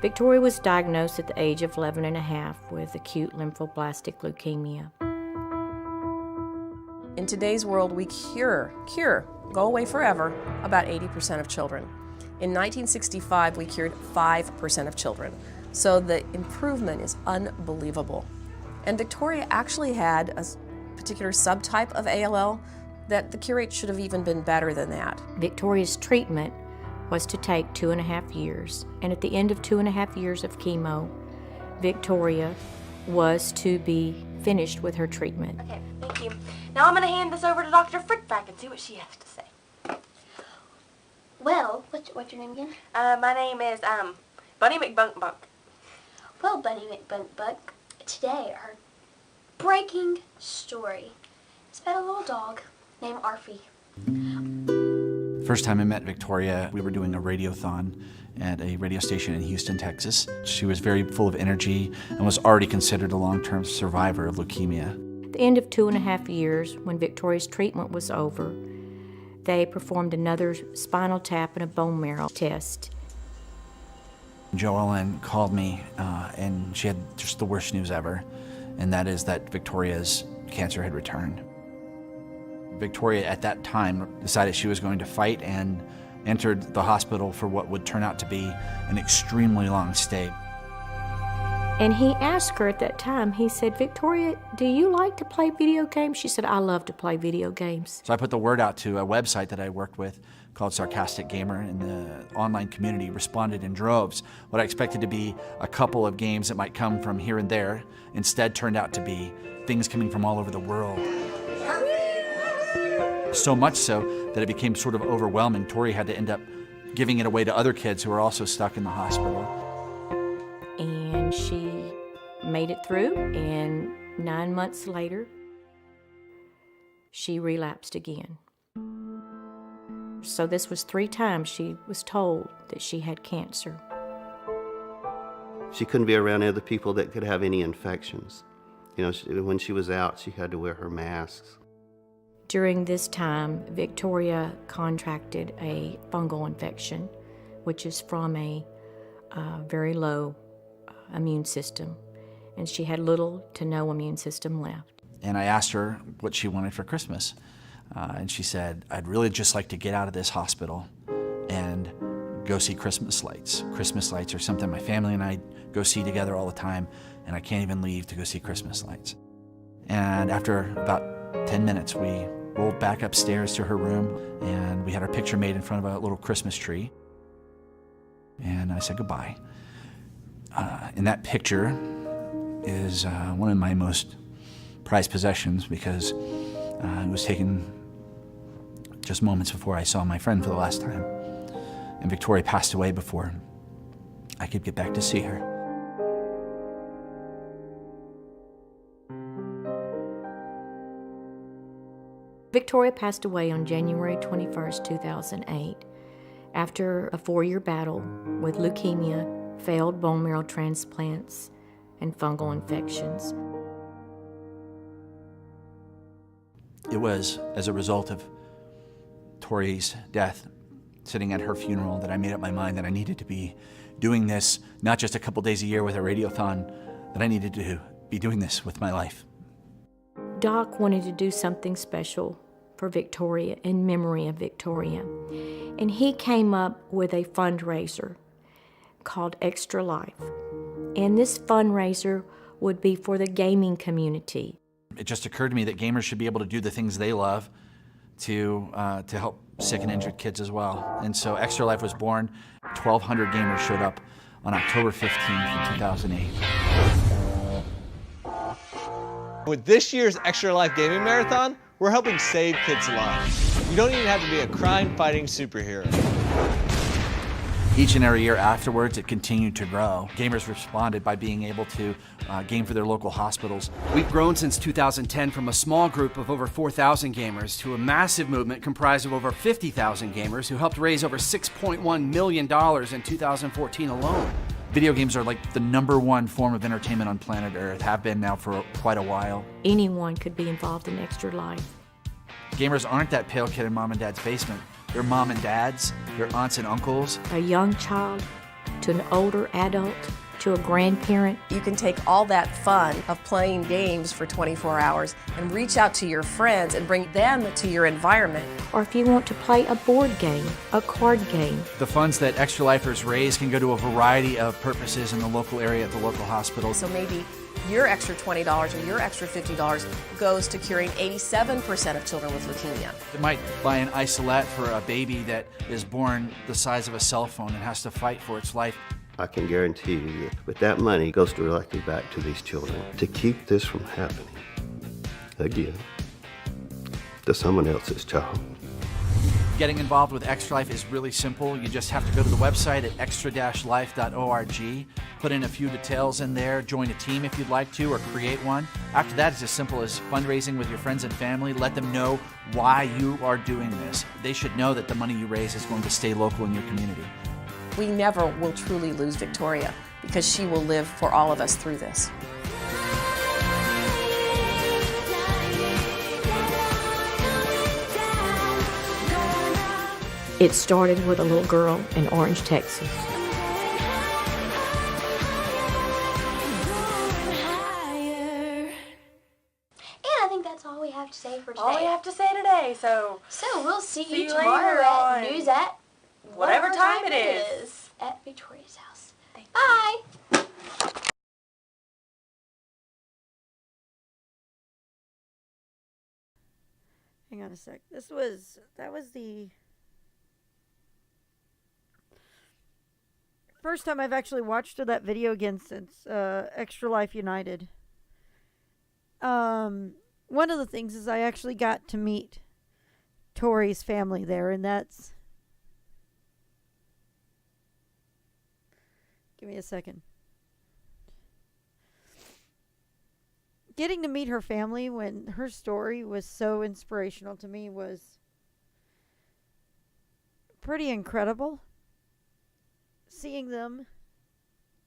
Victoria was diagnosed at the age of 11 and a half with acute lymphoblastic leukemia.
In today's world, we cure, go away forever, about 80% of children. In 1965, we cured 5% of children. So the improvement is unbelievable. And Victoria actually had a particular subtype of ALL that the cure rate should have even been better than that.
Victoria's treatment was to take 2.5 years. And at the end of 2.5 years of chemo, Victoria was to be finished with her treatment.
Okay, thank you. Now I'm going to hand this over to Dr. Frickback and see what she has to say. Well, what's your name again? My name is Bunny McBunkbunk. Well, Bunny McBunkbunk, today our breaking story is about a little dog named Arfie.
First time I met Victoria, we were doing a radiothon at a radio station in Houston, Texas. She was very full of energy and was already considered a long-term survivor of leukemia.
At the end of 2.5 years, when Victoria's treatment was over, they performed another spinal tap and a bone marrow test.
Joellen called me and she had just the worst news ever, and that is that Victoria's cancer had returned. Victoria at that time decided she was going to fight and entered the hospital for what would turn out to be an extremely long stay.
And he asked her at that time, he said, "Victoria, do you like to play video games?" She said, "I love to play video games."
So I put the word out to a website that I worked with called Sarcastic Gamer, and the online community responded in droves. What I expected to be a couple of games that might come from here and there instead turned out to be things coming from all over the world. So much so that it became sort of overwhelming. Tori had to end up giving it away to other kids who were also stuck in the hospital.
And she made it through, and 9 months later, she relapsed again. So this was 3 times she was told that she had cancer.
She couldn't be around other people that could have any infections. When she was out, she had to wear her masks.
During this time, Victoria contracted a fungal infection, which is from a very low immune system, and she had little to no immune system left.
And I asked her what she wanted for Christmas, and she said, "I'd really just like to get out of this hospital and go see Christmas lights. Christmas lights are something my family and I go see together all the time, and I can't even leave to go see Christmas lights." And after about 10 minutes, we rolled back upstairs to her room, and we had our picture made in front of a little Christmas tree. And I said goodbye. In that picture is one of my most prized possessions, because it was taken just moments before I saw my friend for the last time. And Victoria passed away before I could get back to see her.
Victoria passed away on January 21st, 2008, after a 4-year battle with leukemia, failed bone marrow transplants, and fungal infections.
It was as a result of Tori's death, sitting at her funeral, that I made up my mind that I needed to be doing this, not just a couple days a year with a radiothon, that I needed to be doing this with my life.
Doc wanted to do something special for Victoria, in memory of Victoria. And he came up with a fundraiser called Extra Life. And this fundraiser would be for the gaming community.
It just occurred to me that gamers should be able to do the things they love to help sick and injured kids as well. And so Extra Life was born. 1,200 gamers showed up on October 15th in 2008.
With this year's Extra Life Gaming Marathon, we're helping save kids' lives. You don't even have to be a crime-fighting superhero.
Each and every year afterwards, it continued to grow. Gamers responded by being able to game for their local hospitals.
We've grown since 2010 from a small group of over 4,000 gamers to a massive movement comprised of over 50,000 gamers who helped raise over $6.1 million in 2014 alone.
Video games are like the #1 form of entertainment on planet Earth, have been now for quite a while.
Anyone could be involved in Extra Life.
Gamers aren't that pale kid in mom and dad's basement. They're mom and dads, their aunts and uncles.
A young child to an older adult to a grandparent.
You can take all that fun of playing games for 24 hours and reach out to your friends and bring them to your environment.
Or if you want to play a board game, a card game.
The funds that Extra Lifers raise can go to a variety of purposes in the local area at the local hospital.
So maybe your extra $20 or your extra $50 goes to curing 87% of children with leukemia.
It might buy an isolette for a baby that is born the size of a cell phone and has to fight for its life.
I can guarantee you that that money goes directly back to these children to keep this from happening again to someone else's child.
Getting involved with Extra Life is really simple. You just have to go to the website at extra-life.org, put in a few details in there, join a team if you'd like to, or create one. After that, it's as simple as fundraising with your friends and family. Let them know why you are doing this. They should know that the money you raise is going to stay local in your community.
We never will truly lose Victoria because she will live for all of us through this.
It started with a little girl in Orange, Texas.
And I think that's all we have to say for today.
All we have to say today, so
we'll see you
you
tomorrow
later
at
on
news at
whatever time it is.
at Victoria's house. Bye.
Hang on a sec. That was the first time I've actually watched that video again since Extra Life United. One of the things is I actually got to meet Tori's family there, and that's... Give me a second. Getting to meet her family when her story was so inspirational to me was pretty incredible. Seeing them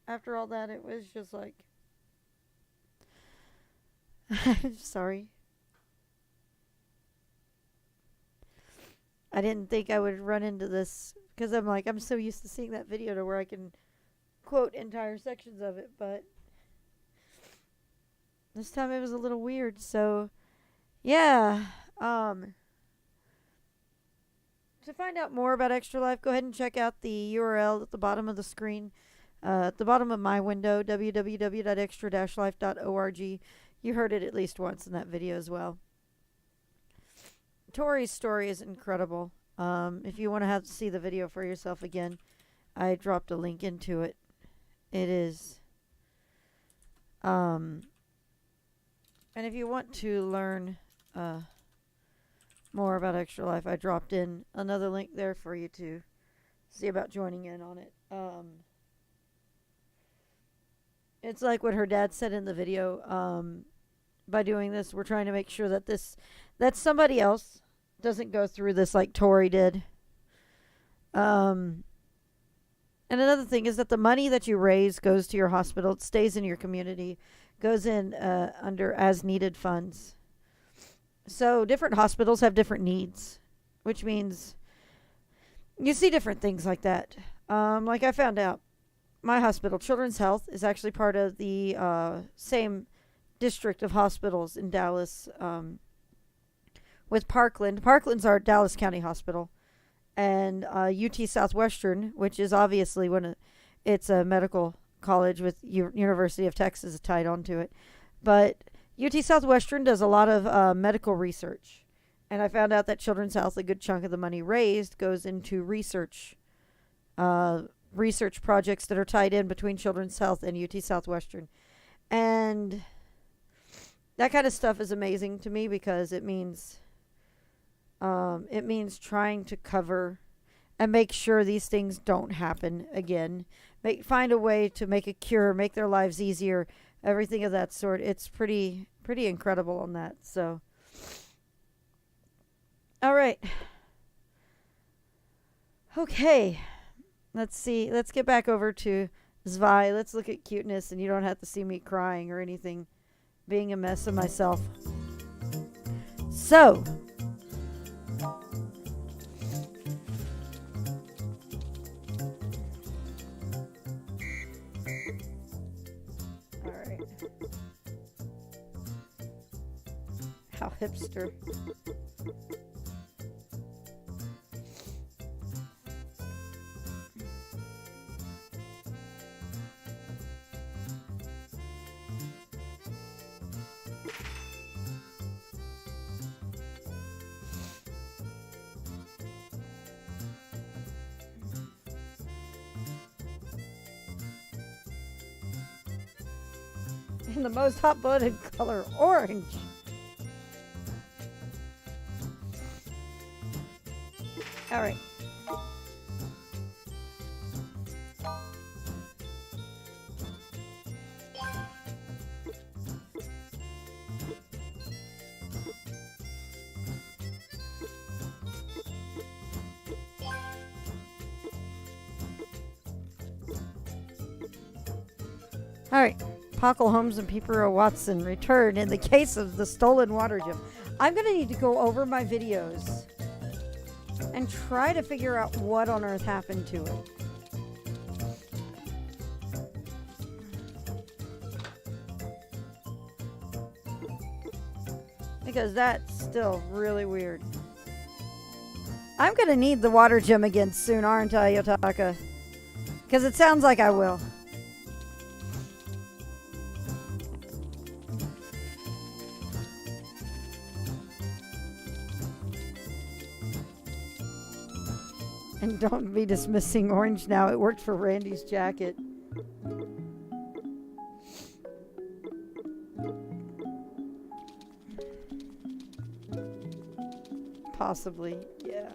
after all that, it was just like... Sorry. I didn't think I would run into this because I'm so used to seeing that video to where I can quote entire sections of it, but this time it was a little weird. So yeah, to find out more about Extra Life, go ahead and check out the URL at the bottom of the screen, at the bottom of my window, www.extra-life.org. You heard it at least once in that video as well. Tori's story is incredible. If you want to have to see the video for yourself again, I dropped a link into it. It is, and if you want to learn more about Extra Life, I dropped in another link there for you to see about joining in on it. It's like what her dad said in the video. By doing this, we're trying to make sure that somebody else doesn't go through this like Tori did. And another thing is that the money that you raise goes to your hospital. It stays in your community, goes in under as needed funds. So different hospitals have different needs, which means you see different things like that. Like I found out, my hospital, Children's Health, is actually part of the same district of hospitals in Dallas with Parkland. Parkland's our Dallas County Hospital. And UT Southwestern, which is obviously it's a medical college with University of Texas tied onto it. But UT Southwestern does a lot of medical research. And I found out that Children's Health, a good chunk of the money raised, goes into research projects that are tied in between Children's Health and UT Southwestern. And that kind of stuff is amazing to me because it means trying to cover and make sure these things don't happen again. Find a way to make a cure, make their lives easier, everything of that sort. It's pretty incredible on that. So, all right. Okay. Let's see. Let's get back over to Zwei. Let's look at cuteness, and you don't have to see me crying or anything, being a mess of myself. So, how hipster. In the most hot-blooded color, orange. All right. All right. Pockle Holmes and Peepero Watson return in the case of the stolen water gem. I'm going to need to go over my videos and try to figure out what on earth happened to it. Because that's still really weird. I'm going to need the water gem again soon, aren't I, Yotaka? Because it sounds like I will. And don't be dismissing orange now. It worked for Randy's jacket. Possibly, yeah.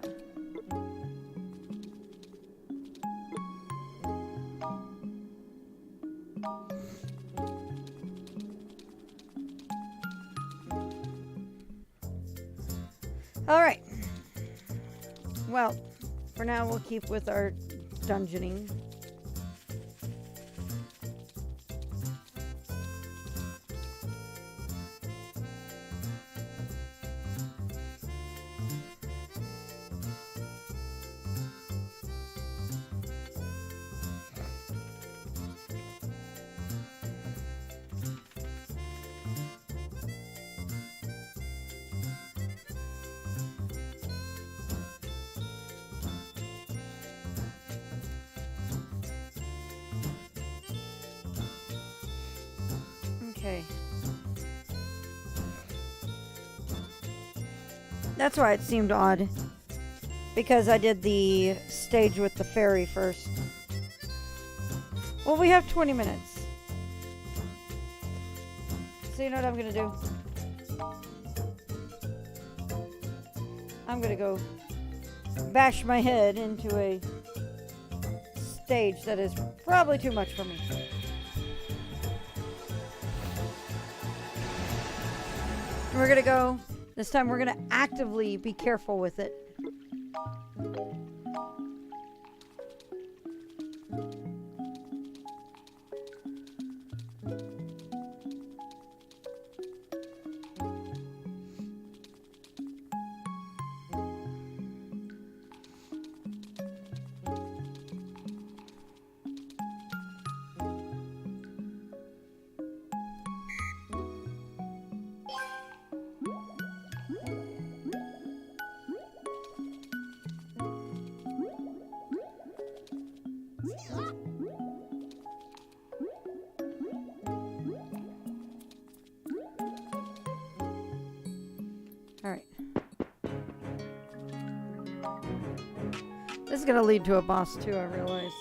All right. Well, for now, we'll keep with our dungeoning. Okay. That's why it seemed odd. Because I did the stage with the fairy first. Well, we have 20 minutes. So you know what I'm going to do? I'm going to go bash my head into a stage that is probably too much for me. We're going to go, this time we're going to actively be careful with it. gonna lead to a boss too, I realize.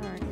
Alright.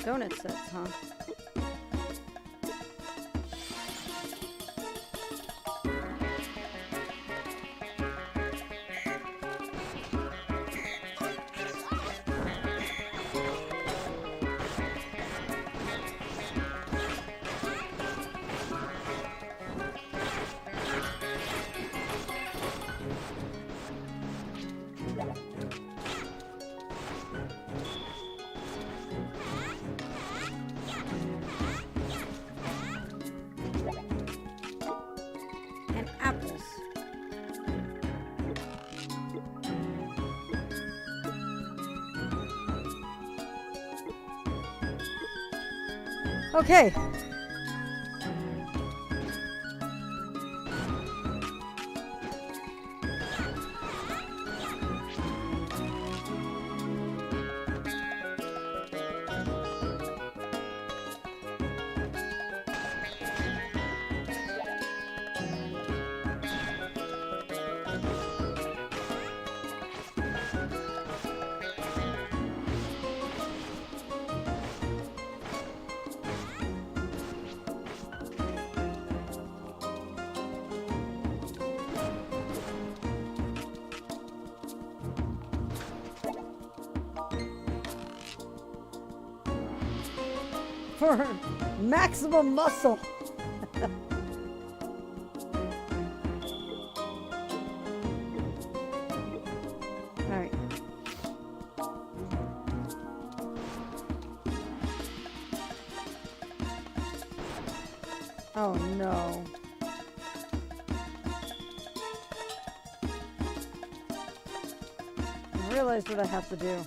Donut sets, huh? And apples. Okay. For maximum muscle. All right. Oh no. I realized what I have to do.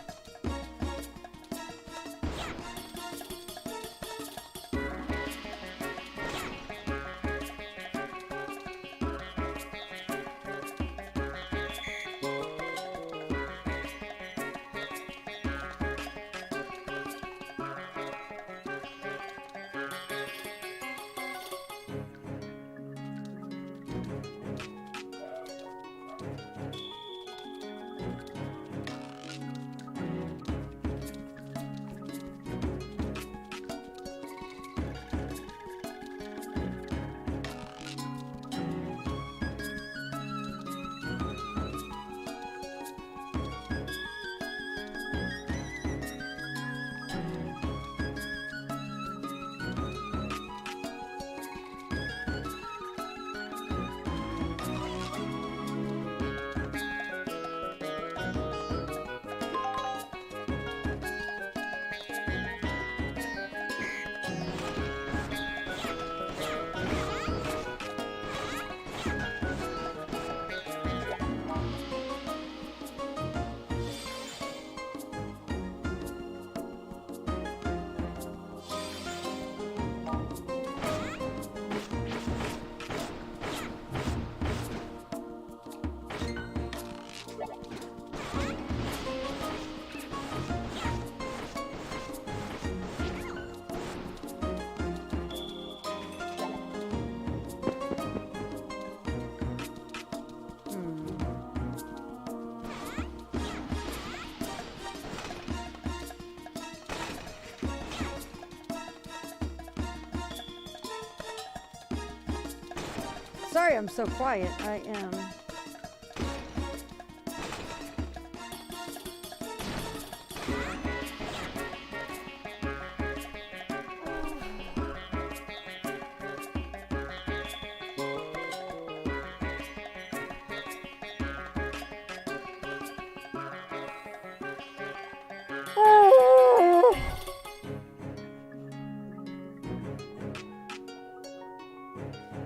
Sorry I'm so quiet. I am.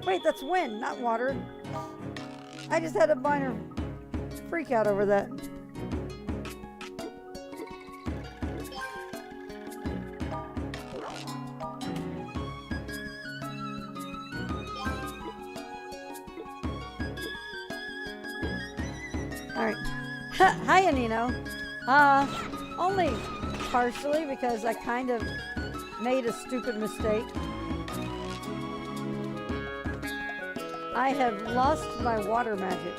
Wait, that's wind, not water. I just had a minor freak out over that. Alright. Hi, Anino. Only partially because I kind of made a stupid mistake. I have lost my water magic.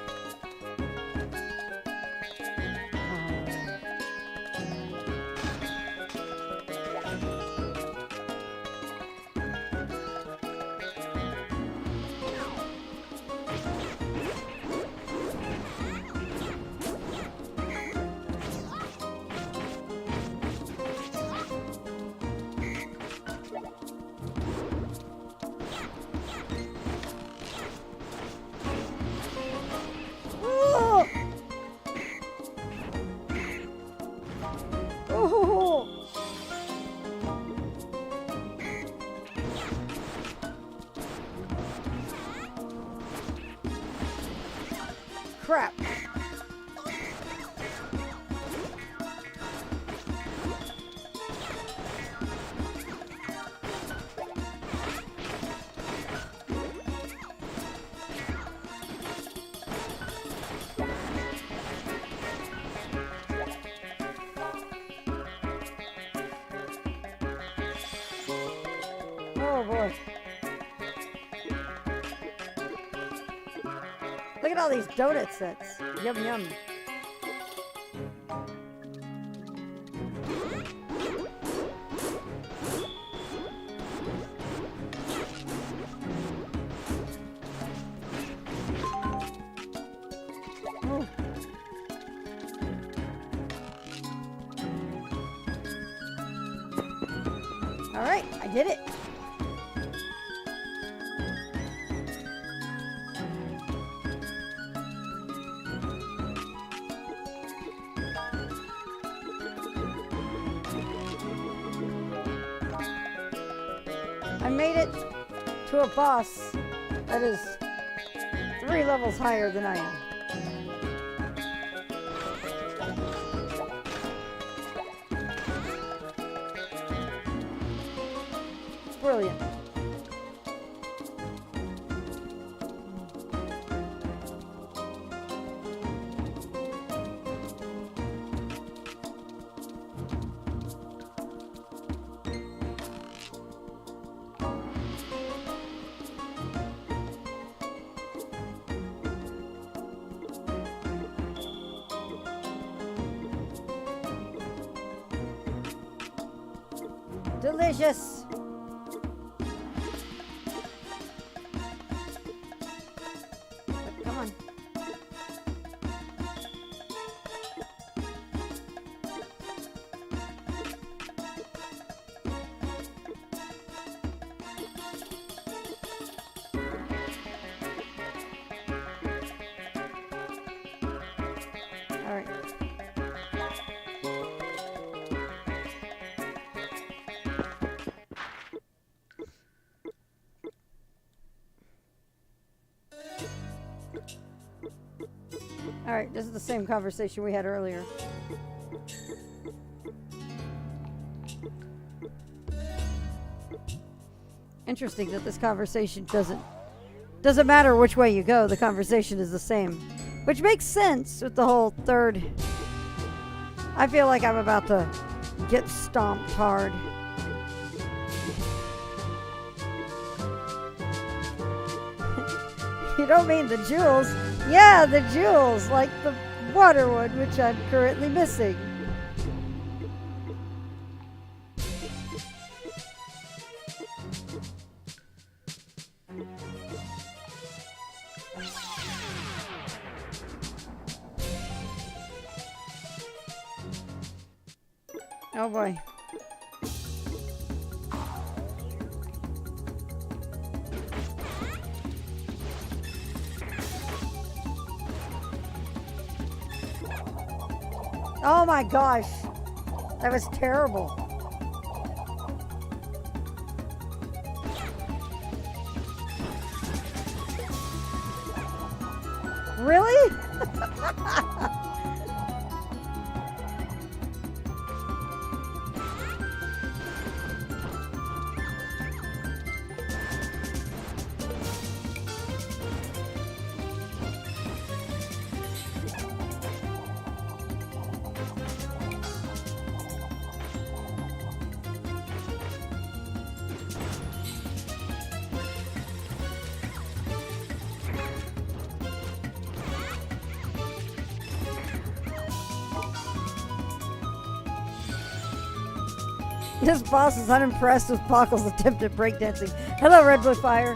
Crap. Oh boy. Look at all these donut sets. Yum yum. Oh. All right, I did it. I made it to a boss that is 3 levels higher than I am. Brilliant. Delicious. Come on. All right. All right, this is the same conversation we had earlier. Interesting that this conversation doesn't matter which way you go, the conversation is the same. Which makes sense with the whole third. I feel like I'm about to get stomped hard. You don't mean the jewels? Yeah, the jewels, like the water one, which I'm currently missing. Oh boy. Oh my gosh. That was terrible. Really? This boss is unimpressed with Pockle's attempt at breakdancing. Hello, Red Blue Fire.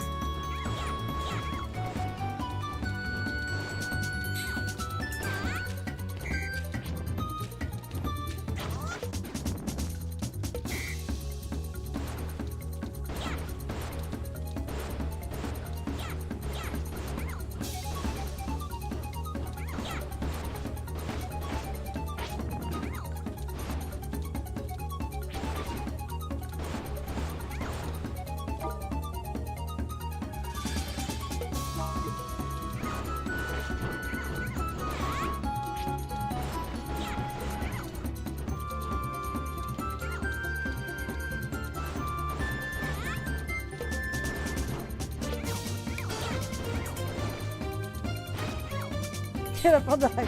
Get up on the height.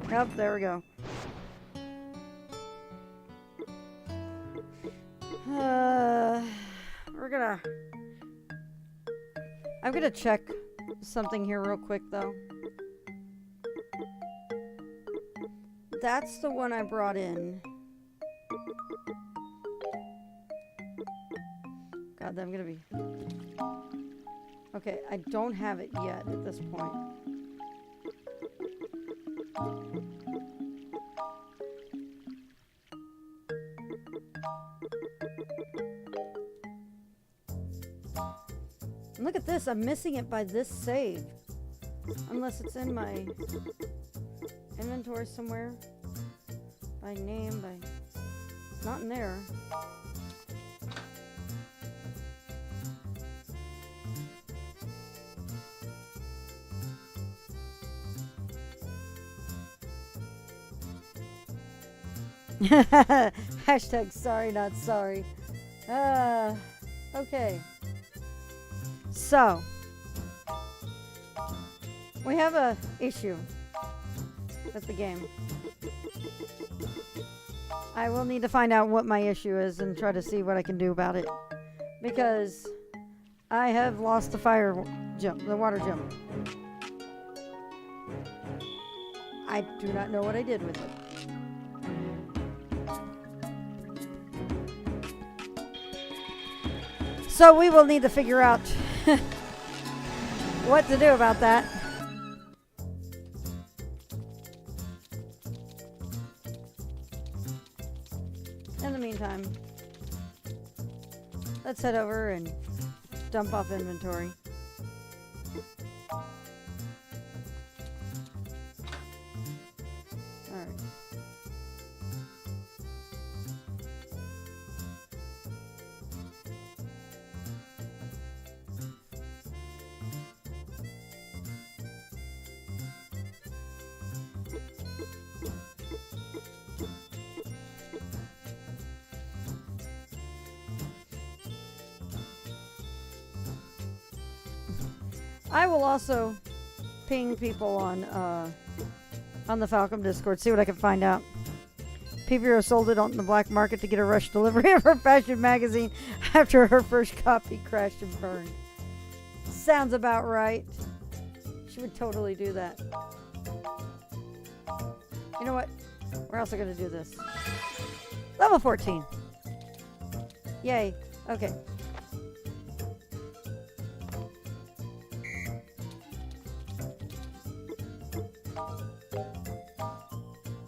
Yep, there we go. I'm gonna check something here real quick though. That's the one I brought in. God, I'm gonna be... Okay, I don't have it yet at this point. And look at this, I'm missing it by this save. Unless it's in my inventory somewhere. By name, by... It's not in there. Hashtag sorry not sorry. Okay. So we have a issue with the game. I will need to find out what my issue is and try to see what I can do about it, because I have lost the fire jump, the water jump. I do not know what I did with it. So we will need to figure out what to do about that. In the meantime, let's head over and dump off inventory. All right. I will also ping people on the Falcom Discord, see what I can find out. PBRO sold it on the black market to get a rush delivery of her fashion magazine after her first copy crashed and burned. Sounds about right. She would totally do that. You know what? We're also going to do this. Level 14. Yay. Okay.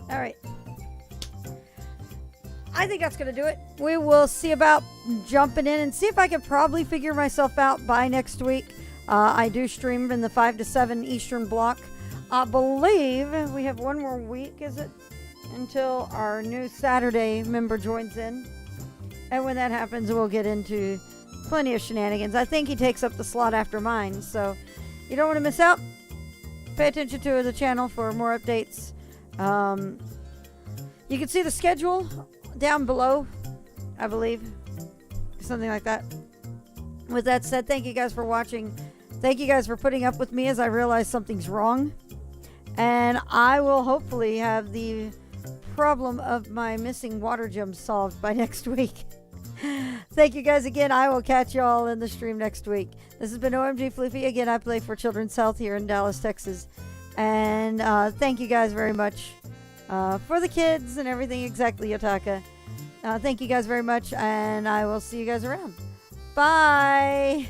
All right. I think that's going to do it. We will see about jumping in and see if I can probably figure myself out by next week. I do stream in the 5 to 7 Eastern block. I believe we have one more week, is it? Until our new Saturday member joins in. And when that happens, we'll get into plenty of shenanigans. I think he takes up the slot after mine, so you don't want to miss out. Pay attention to the channel for more updates. You can see the schedule down below, I believe. Something like that. With that said, thank you guys for watching. Thank you guys for putting up with me as I realize something's wrong. And I will hopefully have the problem of my missing water gems solved by next week. Thank you guys again. I will catch you all in the stream next week. This has been OMG Floofy. Again, I play for Children's Health here in Dallas, Texas. And thank you guys very much for the kids and everything. Exactly, Yotaka. Thank you guys very much, and I will see you guys around. Bye.